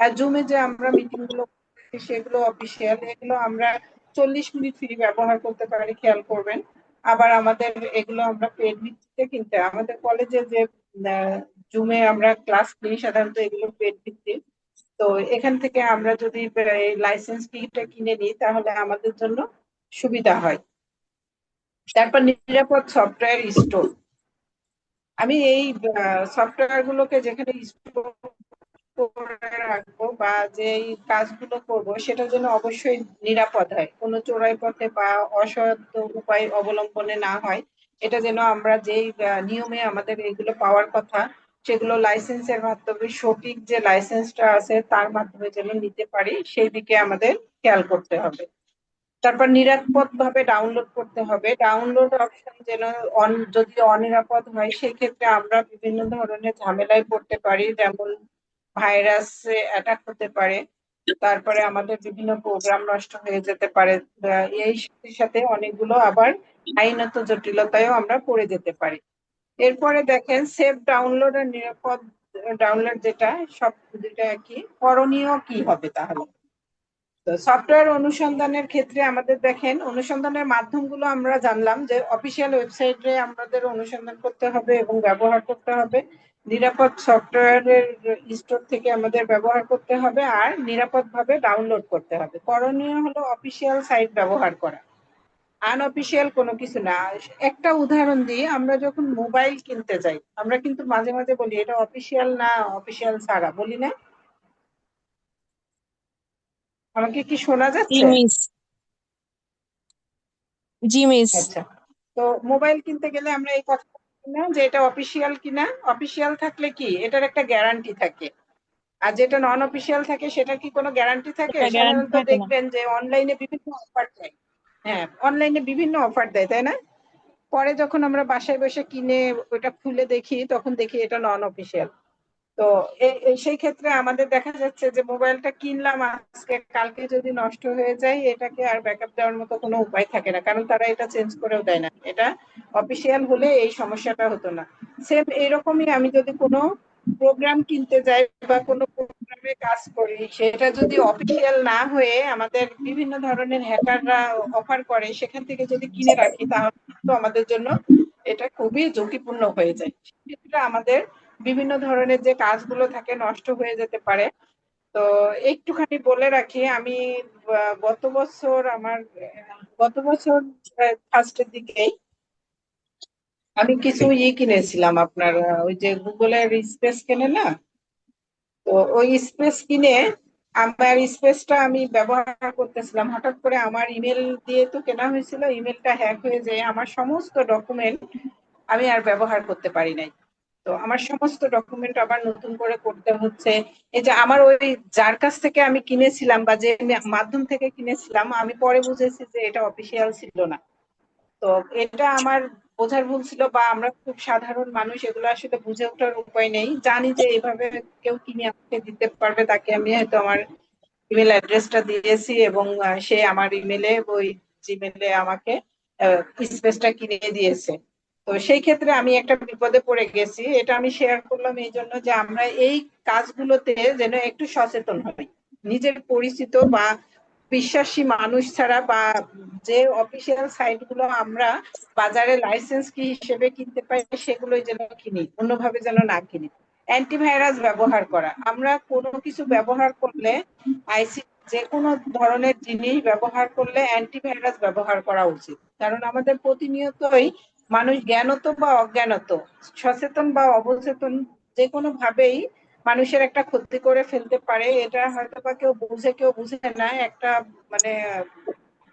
আর জুমে যে আমরা মিটিং গুলো করছি, সেগুলো অফিসিয়াল। এগুলো আমরা 40 মিনিট ফ্রি ব্যবহার করতে পারি, খেয়াল করবেন। আবার আমাদের এগুলো আমরা পেড ভিত্তিতে কিনতে, আমাদের কলেজে যে জুমে আমরা ক্লাস নিই, সাধারণত এগুলো পেড ভিত্তিক। তো এখান থেকে আমরা যদি লাইসেন্স ফিটা কিনে নিই, তাহলে আমাদের জন্য সুবিধা হয়। তারপর নিরাপদ সফটওয়্যার স্টোর। আমি এই সফটওয়্যার গুলোকে যেখানে স্টোর করে রাখবো বা যে কাজগুলো করব, সেটার জন্য অবশ্যই নিরাপদ হয়, কোনো চোরাই পথে বা অসৎ উপায় অবলম্বনে না হয়। এটা যেন আমরা যেই নিয়মে আমাদের এগুলো পাওয়ার কথা, সেগুলো লাইসেন্সের মাধ্যমে, সঠিক যে লাইসেন্সটা আছে তার মাধ্যমে যেন নিতে পারি, সেই দিকে আমাদের খেয়াল করতে হবে। তারপর নিরাপদ ভাবে ডাউনলোড করতে হবে। ডাউনলোড অপশন যেন যদি অনিরাপদ হয়, সেক্ষেত্রে আমরা বিভিন্ন ধরনের ঝামেলায় পড়তে পারি, যেমন ভাইরাসে অ্যাটাক হতে পারে, তারপরে আমাদের বিভিন্ন প্রোগ্রাম নষ্ট হয়ে যেতে পারে। এই সাথে সাথে অনেকগুলো আবার আইনত জটিলতায়ও আমরা পড়ে যেতে পারি। এরপরে দেখেন, সেফ ডাউনলোড আর নিরাপদ ডাউনলোড, যেটা সব দুটা কি করণীয় কি হবে তাহলে? তো সফটওয়্যার অনুসন্ধানের ক্ষেত্রে আমাদের দেখেন, অনুসন্ধানের মাধ্যমগুলো আমরা জানলাম যে অফিসিয়াল ওয়েবসাইটে আমাদের অনুসন্ধান করতে হবে এবং ব্যবহার করতে হবে, নিরাপদ সফটওয়্যারের স্টোর থেকে আমাদের ব্যবহার করতে হবে, আর নিরাপদভাবে ডাউনলোড করতে হবে। করণীয় হলো অফিসিয়াল সাইট ব্যবহার করা, আনঅফিসিয়াল কোনো কিছু না। একটা উদাহরণ দিই, আমরা যখন মোবাইল কিনতে যাই, আমরা কিন্তু মাঝে মাঝে বলি এটা অফিসিয়াল না, অফিসিয়াল ছাড়া, বলি না? আমাকে কি শোনা জি যাচ্ছে? মিস। জি মিস। আচ্ছা। তো মোবাইল কিনতে গেলে আমরা এই কথা না যে এটা অফিসিয়াল কিনা। অফিসিয়াল থাকলে কি এটার একটা গ্যারান্টি থাকে, আর যেটা নন অফিসিয়াল থাকে সেটার কি কোনো গ্যারান্টি থাকে? এটা গ্যারান্টি সাধারণত থাকে না। দেখবেন যে অনলাইনে বিভিন্ন অফার দেয়। হ্যাঁ, অনলাইনে বিভিন্ন অফার দেয়, তাই না? পরে যখন আমরা বাসায় বসে কিনে ওটা খুলে দেখি, তখন দেখি এটা নন অফিসিয়াল। তো সেই ক্ষেত্রে আমাদের দেখা যাচ্ছে যে মোবাইলটা কিনলাম আজকে, কালকে যদি নষ্ট হয়ে যায় এটাকে আর ব্যাকআপ দেওয়ার মতো কোনো উপায় থাকে না, কারণ তারা এটা চেঞ্জ করেও দেয় না। এটা অফিসিয়াল হলে এই সমস্যাটা হতো না। সেম এরকমই আমি যদি কোনো প্রোগ্রাম কিনতে যাই বা কোনো প্রোগ্রামে কাজ করি, সেটা যদি অফিসিয়াল না হয়ে আমাদের বিভিন্ন ধরনের হ্যাকাররা অফার করে, সেখান থেকে যদি কিনে রাখি তাহলে তো আমাদের জন্য এটা খুবই ঝুঁকিপূর্ণ হয়ে যায়। সেক্ষেত্রে আমাদের বিভিন্ন ধরনের যে কাজগুলো থাকে নষ্ট হয়ে যেতে পারে। তো একটুখানি বলে রাখি, আমি গত বছর ফার্স্টের দিকেই আমি কিছু কিনেছিলাম আপনার, ওই যে গুগলের স্পেস কেনে না, তো ওই স্পেস কিনে আমার স্পেসটা আমি ব্যবহার করতেছিলাম, হঠাৎ করে আমার ইমেল দিয়ে তো কেনা হয়েছিল, ইমেলটা হ্যাক হয়ে যায়, আমার সমস্ত ডকুমেন্ট আমি আর ব্যবহার করতে পারি নাই। তো আমার সমস্ত ডকুমেন্ট আবার নতুন করে করতে হচ্ছে। এই যে আমার ওই যার কাছ থেকে আমি কিনেছিলাম বা যে মাধ্যম থেকে কিনেছিলাম, আমি পরে বুঝেছি যে এটা অফিসিয়াল ছিল না। তো এটা আমার বোঝার ভুল ছিল, বা আমরা খুব সাধারণ মানুষ, এগুলো আসলে বুঝে ওঠার উপায় নেই। জানি যে এইভাবে কেউ কিনে আমাকে দিতে পারবে, তাকে আমি হয়তো আমার ইমেল অ্যাড্রেসটা দিয়েছি এবং সে আমার ইমেলে ওই জিমেলে আমাকে স্পেসটা কিনে দিয়েছে। তো সেই ক্ষেত্রে আমি একটা বিপদে পড়ে গেছি। এটা আমি শেয়ার করলাম এই জন্য যে আমরা এই কাজগুলোতে যেন একটু সচেতন হই। নিজের পরিচিত বা বিশ্বাসী মানুষ ছাড়া, বা যে অফিসিয়াল সাইট গুলো আমরা বাজারে লাইসেন্স কি হিসেবে কিনতে পাই সেগুলোই যেন কিনি, অন্যভাবে যেন না কিনি। অ্যান্টিভাইরাস ব্যবহার করা, আমরা কোনো কিছু ব্যবহার করলে, আইসি যে কোনো ধরনের জিনিস ব্যবহার করলে অ্যান্টিভাইরাস ব্যবহার করা উচিত। কারণ আমাদের প্রতিনিয়তই মানুষ জ্ঞানত বা অজ্ঞানত, সচেতন বা অবচেতন, যে কোনো ভাবেই মানুষের একটা ক্ষতি করে ফেলতে পারে। এটা হয়তো বা কেউ বুঝে কেউ বুঝে না, একটা মানে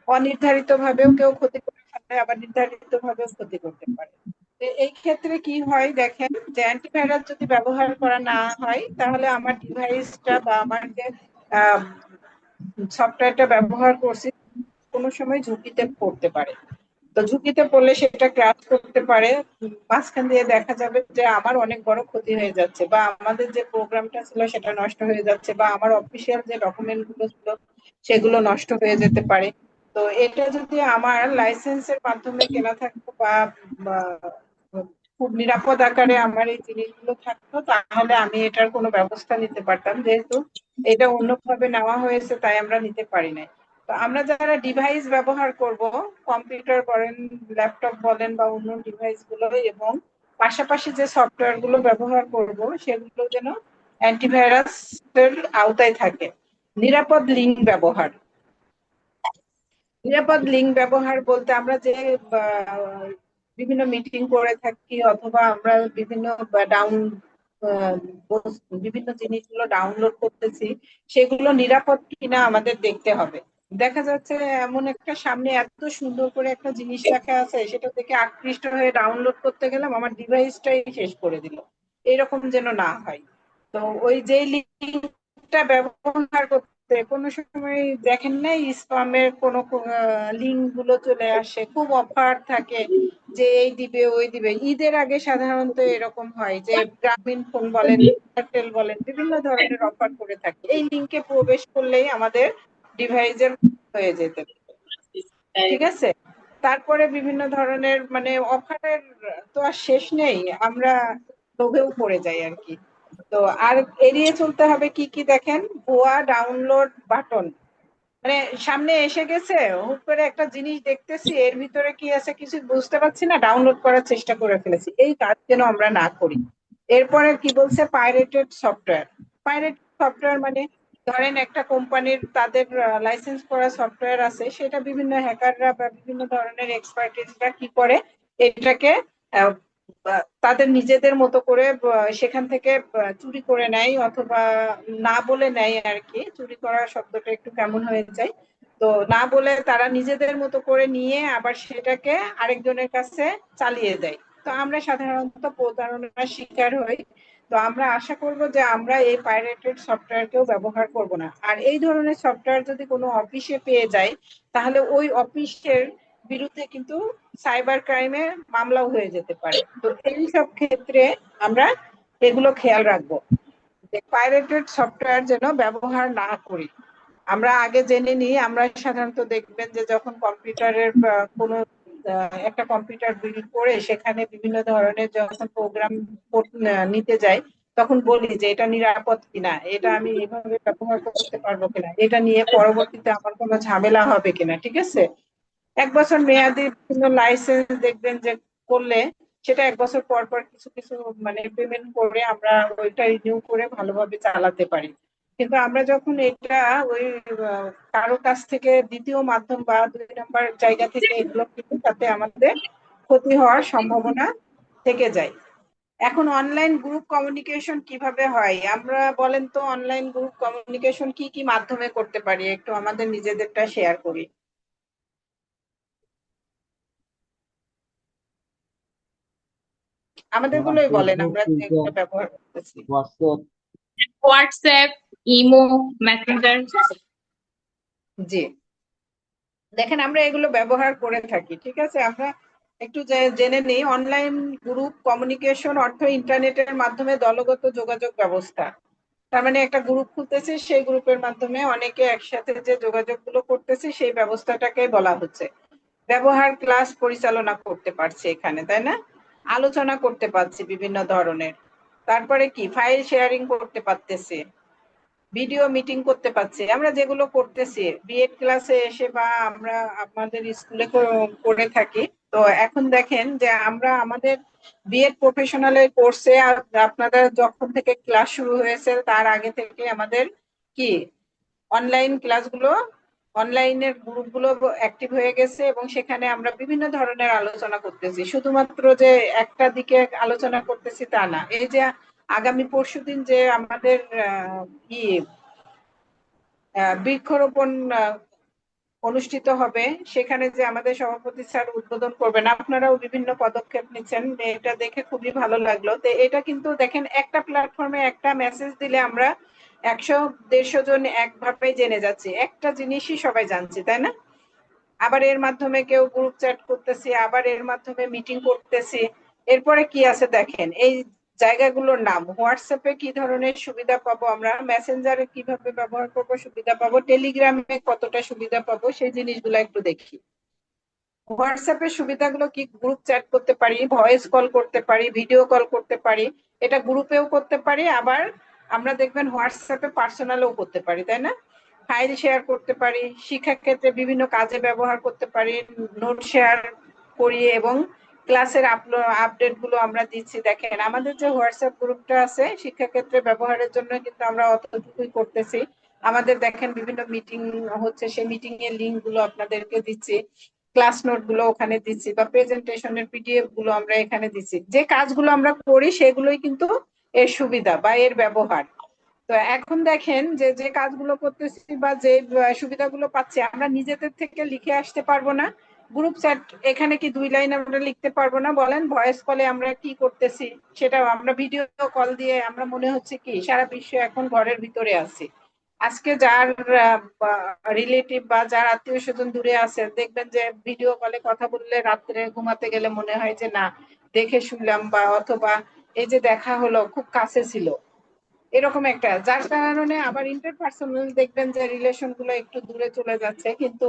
অনির্ধারিত ভাবেও কেউ ক্ষতি করে ফেলে, আবার নির্ধারিত ভাবেও ক্ষতি করতে পারে। তো এই ক্ষেত্রে কি হয় দেখেন, যে অ্যান্টিভাইরাস যদি ব্যবহার করা না হয়, তাহলে আমার ডিভাইসটা বা আমার যে সফটওয়্যারটা ব্যবহার করছি কোনো সময় ঝুঁকিতে পড়তে পারে। তো ঝুঁকিতে পড়লে সেটা ক্র্যাশ করতে পারে, মাঝখান দিয়ে দেখা যাবে যে আমার অনেক বড় ক্ষতি হয়ে যাচ্ছে, বা আমাদের যে প্রোগ্রামটা ছিল সেটা নষ্ট হয়ে যাচ্ছে, বা আমার অফিসিয়াল যে ডকুমেন্ট গুলো ছিল সেগুলো নষ্ট হয়ে যেতে পারে। তো এটা যদি আমার লাইসেন্সের মাধ্যমে কেনা থাকতো বা বা খুব নিরাপদ আকারে আমার এই জিনিসগুলো থাকতো, তাহলে আমি এটার কোনো ব্যবস্থা নিতে পারতাম। যেহেতু এটা অন্যভাবে নেওয়া হয়েছে তাই আমরা নিতে পারি নাই। তো আমরা যারা ডিভাইস ব্যবহার করব, কম্পিউটার বলেন, ল্যাপটপ বলেন বা অন্য ডিভাইস গুলো, এবং পাশাপাশি যে সফটওয়্যার গুলো ব্যবহার করব সেগুলো যেন অ্যান্টিভাইরাস এর আওতায় থাকে। নিরাপদ লিঙ্ক ব্যবহার, নিরাপদ লিঙ্ক ব্যবহার বলতে আমরা যে আহ, বিভিন্ন মিটিং করে থাকি, অথবা আমরা বিভিন্ন ডাউন বিভিন্ন জিনিসগুলো ডাউনলোড করতেছি, সেগুলো নিরাপদ কিনা আমাদের দেখতে হবে। দেখা যাচ্ছে এমন একটা সামনে এত সুন্দর করে একটা জিনিস লেখা আছে, সেটা থেকে আকৃষ্ট হয়ে ডাউনলোড করতে গেলাম, আমার ডিভাইসটাই শেষ করে দিল। এরকম যেন না হয়। তো ওই যে লিঙ্কটা ব্যবহার করতে কোনো সময় দেখেন না, স্প্যামের কোনো লিঙ্ক গুলো চলে আসে, খুব অফার থাকে যে এই দিবে ওই দিবে। ঈদের আগে সাধারণত এরকম হয় যে গ্রামীণ ফোন বলেন, এয়ারটেল বলেন, বিভিন্ন ধরনের অফার করে থাকে, এই লিঙ্কে প্রবেশ করলেই আমাদের ডিভাইসের হয়ে যেতে পারে। ঠিক আছে। তারপরে বিভিন্ন ধরনের মানে অফারের তো আর শেষ নেই, আমরা লোভেও পড়ে যাই আর কি। তো আর এড়িয়ে চলতে হবে কি কি দেখেন, ভুয়া ডাউনলোড বাটন, মানে সামনে এসে গেছে, হুট করে একটা জিনিস দেখতেছি, এর ভিতরে কি আছে কিছু বুঝতে পারছি না, ডাউনলোড করার চেষ্টা করে ফেলেছি, এই কাজ যেন আমরা না করি। এরপরে কি বলছে, পাইরেটেড সফটওয়্যার। পাইরেটেড সফটওয়্যার মানে ধরেন একটা কোম্পানির তাদের লাইসেন্স করা সফটওয়্যার আছে, সেটা বিভিন্ন হ্যাকাররা বা বিভিন্ন ধরনের এক্সপার্টিসরা কি করে, এটাকে আহ, তাদের নিজেদের মতো করে সেখান থেকে চুরি করে নেয়, অথবা না বলে নেয় আর কি, চুরি করার শব্দটা একটু কেমন হয়ে যায়। তো না বলে তারা নিজেদের মতো করে নিয়ে আবার সেটাকে আরেকজনের কাছে চালিয়ে দেয়। তো আমরা সাধারণত প্রতারণার শিকার হই। তো আমরা আশা করব যে আমরা এই পাইরেটেড সফটওয়্যারকেও ব্যবহার করব না। আর এই ধরনের সফটওয়্যার যদি কোনো অফিসে পেয়ে যায়, তাহলে ওই অফিসের বিরুদ্ধে কিন্তু সাইবার ক্রাইমে মামলাও হয়ে যেতে পারে। তো এই সব ক্ষেত্রে আমরা এগুলো খেয়াল রাখবো যে পাইরেটেড সফটওয়্যার যেন ব্যবহার না করি। আমরা আগে জেনে নিই। আমরা সাধারণত দেখবেন যে যখন কম্পিউটারের কোনো একটা কম্পিউটার বিল্ড করে সেখানে বিভিন্ন ধরনের যখন প্রোগ্রাম নিতে যাই, তখন বলি যে এটা নিরাপদ কিনা, এটা আমি এভাবে ব্যবহার করতে পারবো কিনা, এটা নিয়ে পরবর্তীতে আমার কোনো ঝামেলা হবে কিনা। ঠিক আছে, 1 বছর মেয়াদি বিভিন্ন লাইসেন্স দেখবেন যে করলে সেটা 1 বছর পর পর কিছু কিছু মানে পেমেন্ট করে আমরা ওইটা রিনিউ করে ভালোভাবে চালাতে পারি। কিন্তু আমরা যখন এটা ওই কারো কাছ থেকে দ্বিতীয় মাধ্যম বা 2 নম্বর জায়গা থেকে এগুলো কিনি, তাতে আমাদের ক্ষতি হওয়ার সম্ভাবনা থেকে যায়। এখন অনলাইন গ্রুপ কমিউনিকেশন কিভাবে হয়, আমরা বলেন তো অনলাইন গ্রুপ কমিউনিকেশন কি কি মাধ্যমে করতে পারি, একটু আমাদের নিজেদেরটা শেয়ার করি। আমাদের গুলোই বলেন, ফেসবুক, আমরা টুইটার, যেগুলো ব্যবহার করতেছি। হোয়াটসঅ্যাপ। WhatsApp, imo, Messenger. জি, দেখেন আমরা এগুলো ব্যবহার করে থাকি। ঠিক আছে, আমরা একটু জেনে নিই। অনলাইন গ্রুপ কমিউনিকেশন অর্থ ইন্টারনেটের মাধ্যমে দলগত যোগাযোগ ব্যবস্থা। তার মানে একটা গ্রুপ খুলতেছে, সেই গ্রুপের মাধ্যমে অনেকে একসাথে যে যোগাযোগ গুলো করতেছে সেই ব্যবস্থাটাকে বলা হচ্ছে। ব্যবহার ক্লাস পরিচালনা করতে পারছে এখানে, তাই না? আলোচনা করতে পারছি বিভিন্ন ধরনের। তারপরে কি, ফাইল শেয়ারিং করতে পারতেছে, ভিডিও মিটিং করতে পারছি। আমরা যেগুলো করতেছি বিএড ক্লাসে এসে বা আমরা আমাদের স্কুলে করে থাকি। তো এখন দেখেন যে আমরা আমাদের বিএড প্রফেশনালের কোর্সে আপনাদের যখন থেকে ক্লাস শুরু হয়েছে তার আগে থেকে আমাদের কি অনলাইন ক্লাসগুলো, অনলাইনের গ্রুপগুলো অ্যাক্টিভ হয়ে গেছে এবং সেখানে আমরা বিভিন্ন ধরনের আলোচনা করতেছি। শুধুমাত্র যে একটা দিকে আলোচনা করতেছি তা না। এই যে আগামী পরশুদিন যে আমাদের কি বৃক্ষরোপণ অনুষ্ঠিত হবে, সেখানে যে আমাদের সভাপতি স্যার উদ্বোধন করবেন, আপনারাও বিভিন্ন পদক্ষেপ নিচ্ছেন, এটা দেখে খুবই ভালো লাগলো। তো এটা কিন্তু দেখেন একটা প্ল্যাটফর্মে একটা মেসেজ দিলে আমরা 100-150 জন একভাবে জেনে যাচ্ছি, একটা জিনিসই সবাই জানছি, তাই না? আবার এর মাধ্যমে কেউ গ্রুপ চ্যাট করতেছি, আবার এর মাধ্যমে মিটিং করতেছি। এরপরে কি আছে দেখেন, এই জায়গাগুলোর নাম। হোয়াটসঅ্যাপে কি ধরনের সুবিধা পাবো আমরা, মেসেঞ্জারে কিভাবে ব্যবহার করবো সুবিধা পাবো, টেলিগ্রামে কতটা সুবিধা পাবো, সেই জিনিসগুলো একটু দেখি। হোয়াটসঅ্যাপের সুবিধাগুলো কি, গ্রুপ চ্যাট করতে পারি, ভয়েস কল করতে পারি, ভিডিও কল করতে পারি, এটা গ্রুপেও করতে পারি, আবার আমরা দেখবেন হোয়াটসঅ্যাপে পার্সোনালও করতে পারি, তাই না? ফাইল শেয়ার করতে পারি, শিক্ষাক্ষেত্রে বিভিন্ন কাজে ব্যবহার করতে পারি, নোট শেয়ার করি এবং ক্লাসের আপডেট গুলো আমরা দিচ্ছি। দেখেন আমাদের যে হোয়াটসঅ্যাপ গ্রুপটা আছে শিক্ষাক্ষেত্রে ব্যবহারের জন্য কিন্তু আমরা অতটুকুই করতেছি। আমাদের দেখেন বিভিন্ন মিটিং হচ্ছে, সেই মিটিং এর লিঙ্ক গুলো আপনাদেরকে দিচ্ছি, ক্লাস নোট গুলো ওখানে দিচ্ছি, বা প্রেজেন্টেশনের পিডিএফ গুলো আমরা এখানে দিচ্ছি। যে কাজগুলো আমরা করি সেগুলোই কিন্তু এর সুবিধা বা এর ব্যবহার। তো এখন দেখেন যে যে কাজগুলো করতেছি বা যে সুবিধাগুলো পাচ্ছি, আমরা নিজেদের থেকে লিখে আসতে পারবো না। গ্রুপ চ্যাট, এখানে কি 2 লাইন আমরা লিখতে পারবো না বলেন? ভয়েস কলে আমরা কি করতেছি সেটাও আমরা ভিডিও কল দিয়ে, আমরা মনে হচ্ছে কি সারা বিশ্ব এখন ঘরের ভিতরে আছি। আজকে যার রিলেটিভ বা যার আত্মীয় স্বজন দূরে আছে, দেখবেন যে ভিডিও কলে কথা বললে রাত্রে ঘুমাতে গেলে মনে হয় যে না, দেখে শুনলাম, বা অথবা এই যে দেখা হলো খুব কাছে ছিল, এরকম একটা। যার কারণে আবার ইন্টারপার্সোনাল দেখবেন যে রিলেশন গুলো একটু দূরে চলে যাচ্ছে, কিন্তু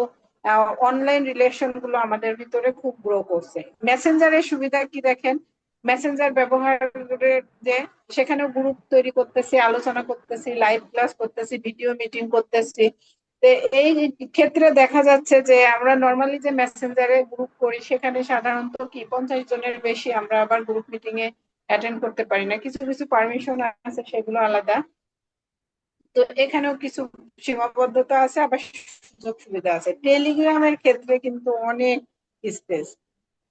অনলাইন রিলেশন গুলো আমাদের ভিতরে খুব গ্রো করছে। মেসেঞ্জারের সুবিধা কি দেখেন, মেসেঞ্জার ব্যবহার করে যে সেখানেও গ্রুপ তৈরি করতেছি, আলোচনা করতেছি, লাইভ ক্লাস করতেছি, ভিডিও মিটিং করতেছি। তো এই ক্ষেত্রে দেখা যাচ্ছে যে আমরা নর্মালি যে মেসেঞ্জারে গ্রুপ করি সেখানে সাধারণত কি 50 জনের বেশি আমরা আবার গ্রুপ মিটিং এ অ্যাটেন্ড করতে পারি না। কিছু কিছু পারমিশন আছে, সেগুলো আলাদা। তো এখানেও কিছু সীমাবদ্ধতা আছে, আবার সুযোগ সুবিধা আছে। টেলিগ্রামের ক্ষেত্রে কিন্তু অনেক স্পেস।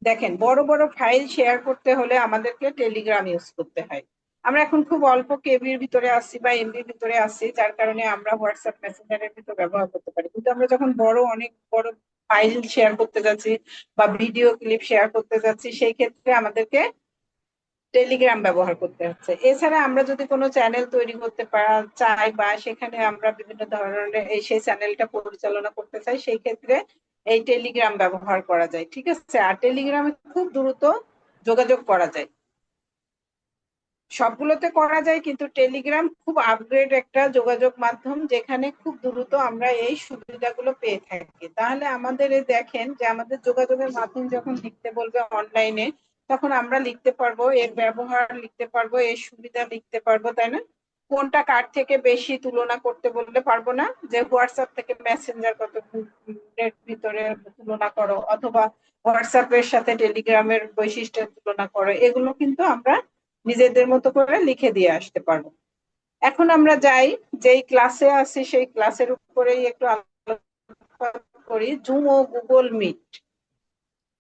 দেখেন বড় বড় ফাইল শেয়ার করতে হলে আমাদেরকে টেলিগ্রাম ইউজ করতে হয়। আমরা এখন খুব অল্প কেবির ভিতরে আসছি বা এমবির ভিতরে আসছি, যার কারণে আমরা হোয়াটসঅ্যাপ মেসেঞ্জারের ভিতর ব্যবহার করতে পারি। কিন্তু আমরা যখন অনেক বড় ফাইল শেয়ার করতে যাচ্ছি বা ভিডিও ক্লিপ শেয়ার করতে যাচ্ছি, সেই ক্ষেত্রে আমাদেরকে টেলিগ্রাম ব্যবহার করতে হচ্ছে। এছাড়া আমরা যদি কোনো চ্যানেল তৈরি করতে চাই বা সেখানে আমরা বিভিন্ন ধরনের সেই চ্যানেলটা পরিচালনা করতে চাই, সেই ক্ষেত্রে এই টেলিগ্রাম ব্যবহার করা যায়। ঠিক আছে, আর টেলিগ্রামে খুব দ্রুত যোগাযোগ করা যায়। সবগুলোতে করা যায়, কিন্তু টেলিগ্রাম খুব আপগ্রেড একটা যোগাযোগ মাধ্যম, যেখানে খুব দ্রুত আমরা এই সুবিধাগুলো পেয়ে থাকি। তাহলে আমাদের এই দেখেন যে আমাদের যোগাযোগের মাধ্যম যখন লিখতে বলবে অনলাইনে, তখন আমরা লিখতে পারবো, এর ব্যবহার লিখতে পারবো, এর সুবিধা লিখতে পারবো, তাই না? কোনটা কার থেকে বেশি তুলনা করতে বললে পারবো না, যে হোয়াটসঅ্যাপ থেকে মেসেঞ্জার কত ভিতরে তুলনা করো, অথবা হোয়াটসঅ্যাপের সাথে টেলিগ্রামের বৈশিষ্ট্যের তুলনা করো, এগুলো কিন্তু আমরা নিজেদের মতো করে লিখে দিয়ে আসতে পারবো। এখন আমরা যাই, যেই ক্লাসে আছি সেই ক্লাসের উপরেই একটু আলোচনা করি, জুম ও গুগল মিট।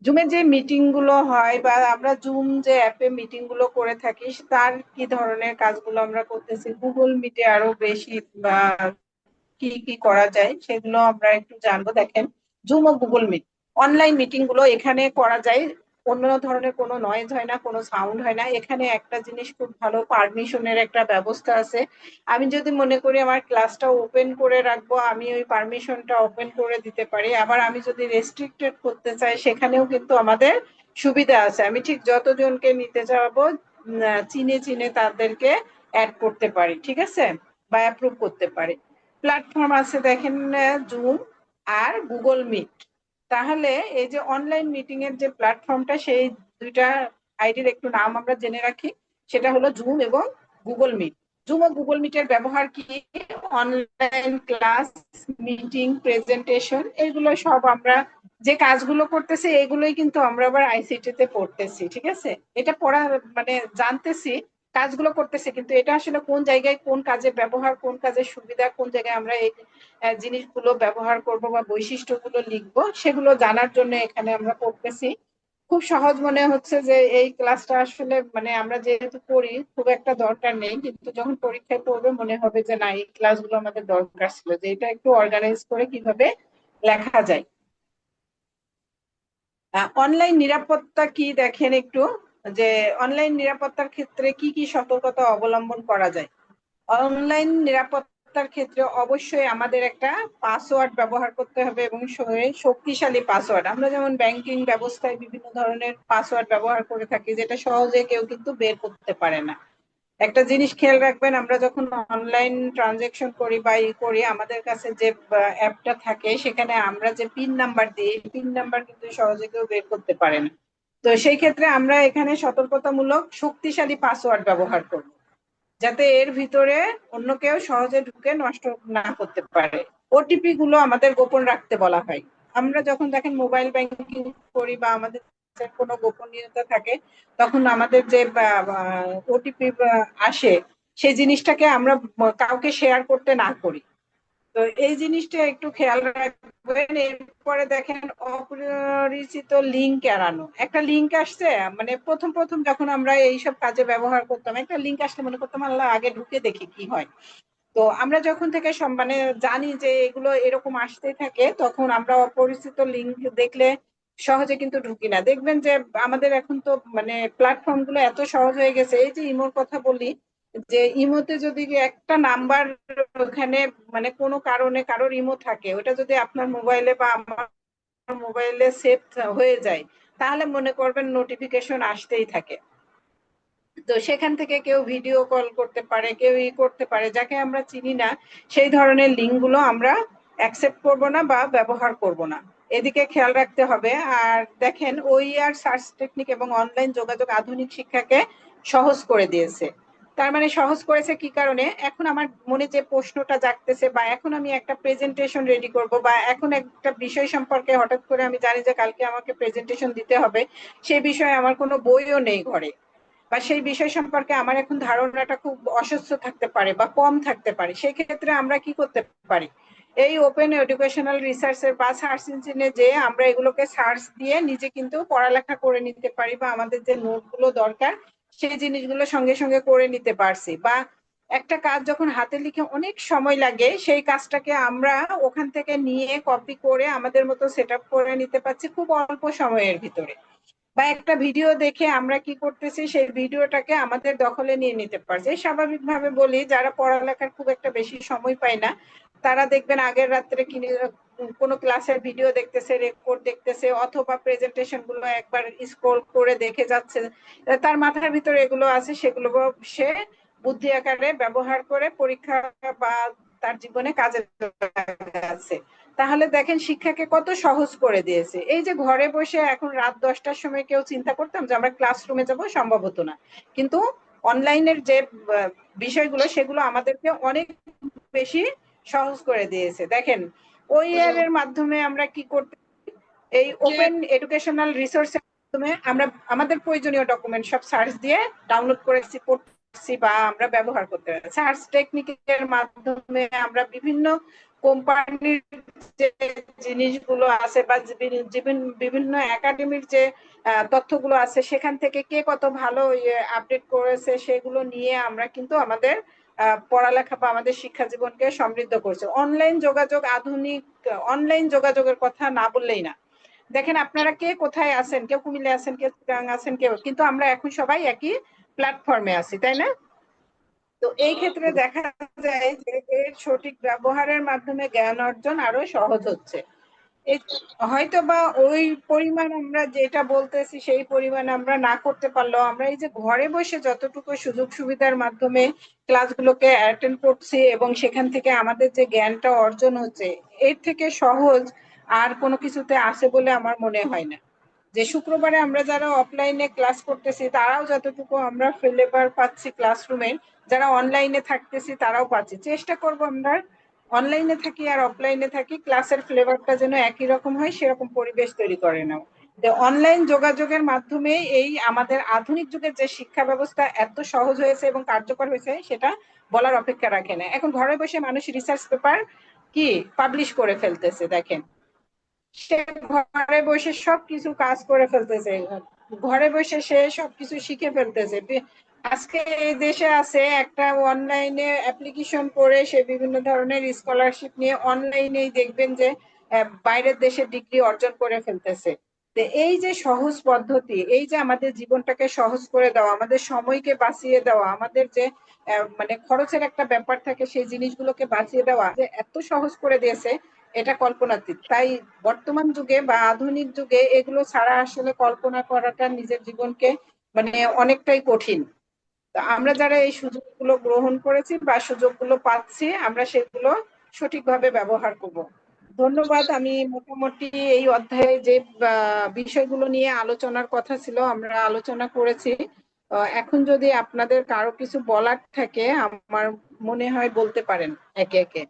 জুমে যে মিটিং গুলো হয় বা আমরা জুম যে অ্যাপে মিটিং গুলো করে থাকি, তার কি ধরনের কাজগুলো আমরা করতেছি, গুগল মিটে আরো বেশি বা কি কি করা যায় সেগুলো আমরা একটু জানবো। দেখেন, জুম ও গুগল মিট অনলাইন মিটিং গুলো এখানে করা যায়, অন্য ধরনের কোনো নয়েজ হয় না, কোনো সাউন্ড হয় না। এখানে একটা জিনিস খুব ভালো, পারমিশনের একটা ব্যবস্থা আছে। আমি যদি মনে করি আমার ক্লাসটা ওপেন করে রাখবো, আমি ওই পারমিশনটা ওপেন করে দিতে পারি। আবার আমি যদি রেস্ট্রিক্টেড করতে চাই, সেখানেও কিন্তু আমাদের সুবিধা আছে। আমি ঠিক যতজনকে নিতে চাবো চিনে চিনে তাদেরকে অ্যাড করতে পারি, ঠিক আছে, বা অ্যাপ্রুভ করতে পারি। প্ল্যাটফর্ম আছে দেখেন, জুম আর গুগল মিট। তাহলে এই যে অনলাইন মিটিং এর যে প্ল্যাটফর্মটা, সেই দুইটা আইডির একটু নাম আমরা জেনে রাখি। সেটা হলো জুম এবং গুগল মিট। জুম ও গুগল মিটের ব্যবহার কি? অনলাইন ক্লাস, মিটিং, প্রেজেন্টেশন, এগুলো সব আমরা যে কাজগুলো করতেছি, এগুলোই কিন্তু আমরা আবার আইসিটি তে পড়তেছি। ঠিক আছে, এটা পড়া মানে জানতেছি, কাজগুলো করতেছে, কিন্তু এটা আসলে কোন জায়গায় কোন কাজে ব্যবহার, কোন কাজের সুবিধা, কোন জায়গায় আমরা এই জিনিসগুলো ব্যবহার করব বা বৈশিষ্ট্যগুলো লিখবো, সেগুলো জানার জন্য এখানে আমরা পড়তেছি। খুব সহজ মনে হচ্ছে যে এই ক্লাসটা আসলে মানে আমরা যেহেতু করি খুব একটা দরকার নেই, কিন্তু যখন পরীক্ষায় পড়বে মনে হবে যে না, এই ক্লাসগুলো আমাদের দরকার ছিল, যে এটা একটু অর্গানাইজ করে কিভাবে লেখা যায়। অনলাইন নিরাপত্তা কি দেখেন একটু, যে অনলাইন নিরাপত্তার ক্ষেত্রে কি কি সতর্কতা অবলম্বন করা যায়। অনলাইন নিরাপত্তার ক্ষেত্রে অবশ্যই আমাদের একটা পাসওয়ার্ড ব্যবহার করতে হবে, এবং শক্তিশালী পাসওয়ার্ড। আমরা যেমন ব্যাংকিং ব্যবস্থায় বিভিন্ন ধরনের পাসওয়ার্ড ব্যবহার করে থাকি, যেটা সহজে কেউ কিন্তু বের করতে পারে না। একটা জিনিস খেয়াল রাখবেন, আমরা যখন অনলাইন ট্রানজেকশন করি বা করি, আমাদের কাছে যে অ্যাপটা থাকে, সেখানে আমরা যে পিন নাম্বার দিই, পিন নাম্বার কিন্তু সহজে কেউ বের করতে পারে না। তো সেই ক্ষেত্রে আমরা এখানে সতর্কতামূলক শক্তিশালী পাসওয়ার্ড ব্যবহার করব, যাতে এর ভিতরে অন্য কেউ সহজে ঢুকে নষ্ট না করতে পারে। ওটিপি গুলো আমাদের গোপন রাখতে বলা হয়। আমরা যখন দেখেন মোবাইল ব্যাংকিং করি বা আমাদের কোনো গোপনীয়তা থাকে, তখন আমাদের যে ওটিপি আসে, সেই জিনিসটাকে আমরা কাউকে শেয়ার করতে না করি। তো এই জিনিসটা একটু খেয়াল রাখবেন। এরপরে দেখেন, অপরিচিত লিঙ্ক এড়ানো। একটা লিঙ্ক আসছে, মানে প্রথম প্রথম যখন আমরা এইসব কাজে ব্যবহার করতাম, একটা লিঙ্ক আসলে মনে করতাম আল্লাহ আগে ঢুকে দেখি কি হয়। তো আমরা যখন থেকে মানে জানি যে এগুলো এরকম আসতেই থাকে, তখন আমরা অপরিচিত লিঙ্ক দেখলে সহজে কিন্তু ঢুকি না। দেখবেন যে আমাদের এখন তো মানে প্ল্যাটফর্ম গুলো এত সহজ হয়ে গেছে। এই যে ইমোর কথা বলি, যে ইমোতে যদি একটা নাম্বার ওখানে মানে কোনো কারণে কারোর ইমো থাকে, ওটা যদি আপনার মোবাইলে বা আমার মোবাইলে সেভ হয়ে যায়, তাহলে মনে করবেন নোটিফিকেশন আসতেই থাকে। তো সেখান থেকে কেউ ভিডিও কল করতে পারে, কেউ করতে পারে, যাকে আমরা চিনি না, সেই ধরনের লিঙ্ক গুলো আমরা অ্যাকসেপ্ট করব না বা ব্যবহার করব না। এদিকে খেয়াল রাখতে হবে। আর দেখেন, ওইআর সার্চ টেকনিক এবং অনলাইন যোগাযোগ আধুনিক শিক্ষাকে সহজ করে দিয়েছে। তার মানে সহজ করেছে কি কারণে? এখন আমার মনে যে প্রশ্নটা জাগতেছে, বা এখন আমি একটা প্রেজেন্টেশন রেডি করব, বা এখন একটা বিষয় সম্পর্কে হঠাৎ করে আমি জানি যে কালকে আমাকে প্রেজেন্টেশন দিতে হবে, সেই বিষয়ে আমার কোনো বইও নেই ঘরে, বা সেই বিষয় সম্পর্কে আমার এখন ধারণাটা খুব অস্বচ্ছ থাকতে পারে বা কম থাকতে পারে, সেই ক্ষেত্রে আমরা কি করতে পারি? এই ওপেন এডুকেশনাল রিসার্চের বা সার্চ ইঞ্জিনে যে আমরা এগুলোকে সার্চ দিয়ে নিজে কিন্তু পড়ালেখা করে নিতে পারি, বা আমাদের যে নোটগুলো দরকার সেই জিনিসগুলো সঙ্গে সঙ্গে করে নিতে পারছি, বা একটা কাজ যখন হাতে লিখে অনেক সময় লাগে সেই কাজটাকে আমরা ওখান থেকে নিয়ে কপি করে আমাদের মতো সেট আপ করে নিতে পারছি খুব অল্প সময়ের ভিতরে। বা একটা ভিডিও দেখে আমরা কি করতেছি, সেই ভিডিওটাকে আমাদের দখলে নিয়ে নিতে পারছি। স্বাভাবিকভাবে বলি, যারা পড়ালেখার খুব একটা বেশি সময় পায় না, তারা দেখবেন আগের রাত্রে কিনে কোনো ক্লাসের ভিডিও দেখতেছে, রেকর্ড দেখতেছে, অথবা প্রেজেন্টেশন গুলো একবার স্ক্রল করে দেখে যাচ্ছে। তার মাথার ভিতরে এগুলো আছে, সেগুলো সে বুদ্ধি আকারে ব্যবহার করে পরীক্ষা বা তার জীবনে কাজে লাগাচ্ছে। তাহলে দেখেন শিক্ষাকে কত সহজ করে দিয়েছে। এই যে ঘরে বসে এখন রাত 10টার সময় কেউ চিন্তা করতাম যে আমরা ক্লাসরুমে যাব, সম্ভব হতো না। কিন্তু অনলাইনের যে বিষয়গুলো, সেগুলো আমাদেরকে অনেক বেশি সহজ করে দিয়েছে। দেখেন OER এর মাধ্যমে আমরা কি করতে, এই ওপেন এডুকেশনাল রিসোর্সের মাধ্যমে আমরা আমাদের প্রয়োজনীয় ডকুমেন্ট সব সার্চ দিয়ে ডাউনলোড করেছি, পড়ছি বা আমরা ব্যবহার করতে পারি। সার্চ টেকনিকের মাধ্যমে আমরা বিভিন্ন কোম্পানির যে জিনিসগুলো আছে বা বিভিন্ন একাডেমির যে তথ্যগুলো আছে, সেখান থেকে কে কত ভালো আপডেট করেছে সেগুলো নিয়ে আমরা কিন্তু আমাদের পড়ালেখা বা আমাদের শিক্ষা জীবনকে সমৃদ্ধ করছে। অনলাইন যোগাযোগ, আধুনিক অনলাইন যোগাযোগের কথা না বললেই না। দেখেন আপনারা কে কোথায় আছেন, কেউ কুমিল্লা আছেন, কেউ চিটাগাং আছেন, কেউ, কিন্তু আমরা এখন সবাই একই প্ল্যাটফর্মে আছি, তাই না? তো এই ক্ষেত্রে দেখা যায় যে এর সঠিক ব্যবহারের মাধ্যমে জ্ঞান অর্জন আরো সহজ হচ্ছে। হয়তো বা ওই পরিমাণ আমরা যেটা বলতেছি সেই পরিমাণ আমরা না করতে পারলেও, আমরা এই যে ঘরে বসে যতটুকু সুযোগ সুবিধার মাধ্যমে ক্লাসগুলোকে অ্যাটেন্ড করছি এবং সেখান থেকে আমাদের যে জ্ঞানটা অর্জন হচ্ছে, এর থেকে সহজ আর কোনো কিছুতে আছে বলে আমার মনে হয় না। যে শুক্রবারে আমরা যারা অফলাইনে ক্লাস করতেছি তারাও যতটুকু আমরা ফ্লেভার পাচ্ছি ক্লাসরুমে, যারা অনলাইনে থাকতেছি তারাও পাচ্ছি। চেষ্টা করব আমরা অনলাইনে থাকি আর অফলাইনে থাকি, ক্লাসের ফ্লেভারটা যেন একই রকম হয়, সেরকম পরিবেশ তৈরি করে নাও। অনলাইন যোগাযোগের মাধ্যমে এই আমাদের আধুনিক যুগের যে শিক্ষা ব্যবস্থা এত সহজ হয়েছে এবং কার্যকর হয়েছে, সেটা বলার অপেক্ষা রাখে না। এখন ঘরে বসে মানুষ রিসার্চ পেপার কি পাবলিশ করে ফেলতেছে, দেখেন সে ঘরে বসে সবকিছু কাজ করে ফেলতেছে, ঘরে বসে সে সবকিছু শিখে ফেলতেছে। আজকে এই দেশে আছে একটা অনলাইনে অ্যাপ্লিকেশন করে সে বিভিন্ন ধরনের স্কলারশিপ নিয়ে অনলাইনেই দেখবেন যে বাইরের দেশে ডিগ্রি অর্জন করে ফেলতেছে। তো এই যে সহজ পদ্ধতি, এই যে আমাদের জীবনটাকে সহজ করে দেওয়া, আমাদের সময়কে বাঁচিয়ে দেওয়া, আমাদের যে মানে খরচের একটা ব্যাপার থাকে সেই জিনিসগুলোকে বাঁচিয়ে দেওয়া, যে এত সহজ করে দিয়েছে, এটা কল্পনাতীত। তাই বর্তমান যুগে বা আধুনিক যুগে এগুলো ছাড়া আসলে কল্পনা করাটা নিজের জীবনকে মানে অনেকটাই কঠিন। তো আমরা যারা এই সুযোগগুলো গ্রহণ করেছি বা সুযোগগুলো পাচ্ছি, আমরা সেগুলো সঠিকভাবে ব্যবহার করব। ধন্যবাদ। আমি মোটামুটি এই অধ্যায়ে যে বিষয়গুলো নিয়ে আলোচনার কথা ছিল আমরা আলোচনা করেছি। এখন যদি আপনাদের কারো কিছু বলার থাকে, আমার মনে হয় বলতে পারেন একে একে।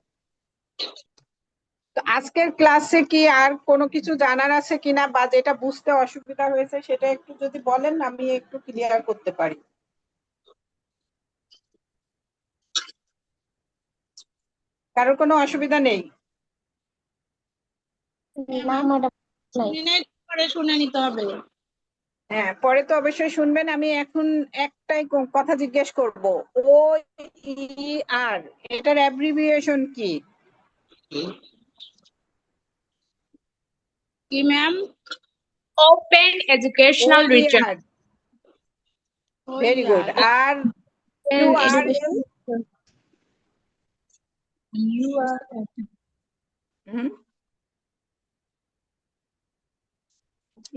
তো আজকের ক্লাসে কি আর কোনো কিছু জানার আছে কিনা, বা যেটা বুঝতে অসুবিধা হয়েছে সেটা একটু যদি বলেন, আমি একটু ক্লিয়ার করতে পারি। কারোর কোনো অসুবিধা নেই? না ম্যাডাম, পরে শুনে নিতে হবে। হ্যাঁ, পরে তো অবশ্যই শুনবেন। আমি এখন একটাই কথা জিজ্ঞেস করব, OER এটার অ্যাব্রিভিয়েশন কি? কি ma'am? Open Educational Research. OER, very good. আর URL?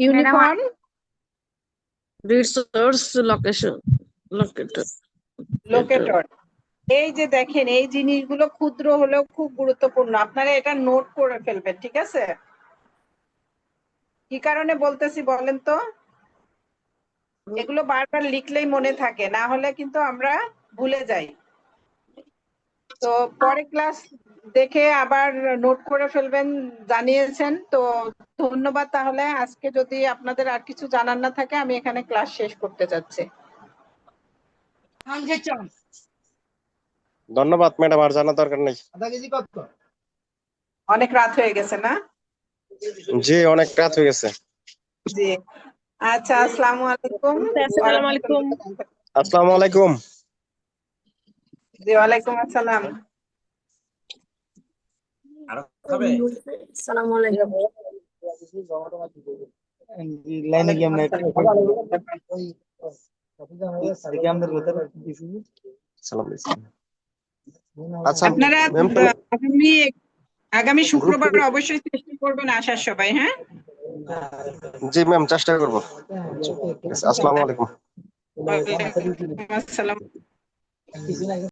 Uniform resource locator. Locator. এই যে দেখেন, এই জিনিসগুলো ক্ষুদ্র হলেও খুব গুরুত্বপূর্ণ, আপনারা এটা নোট করে ফেলবেন, ঠিক আছে? কি কারণে বলতেছি বলেন তো? এগুলো বারবার লিখলেই মনে থাকে, না হলে কিন্তু আমরা ভুলে যাই। তো পরে ক্লাস দেখে আবার নোট করে ফেলবেন, জানিয়েছেন তো। ধন্যবাদ। তাহলে আজকে যদি আপনাদের আর কিছু জানার না থাকে, আমি এখানে ক্লাস শেষ করতে চাচ্ছি। ধন্যবাদ ম্যাডাম, আর জানার দরকার নেই। অনেক রাত হয়ে গেছে না? জি, অনেক রাত হয়ে গেছে। জি, আচ্ছা, আসসালামু আলাইকুম। আসসালামু আলাইকুম। আসসালামু আলাইকুম। জি ওয়ালাইকুম আসসালাম। আসসালামু আলাইকুম। লাইনে গিয়ে আমরা সালাম আলাইকুম। আচ্ছা আপনারা ম্যাম, তাহলে আগামী আগামী গ্রুপ শুক্রবার থেকে অবশ্যই চেষ্টা করবেন আসার সবাই, হ্যাঁ? জি ম্যাম, চেষ্টা করবো। আসসালামু আলাইকুম। ওয়ালাইকুম আসসালাম।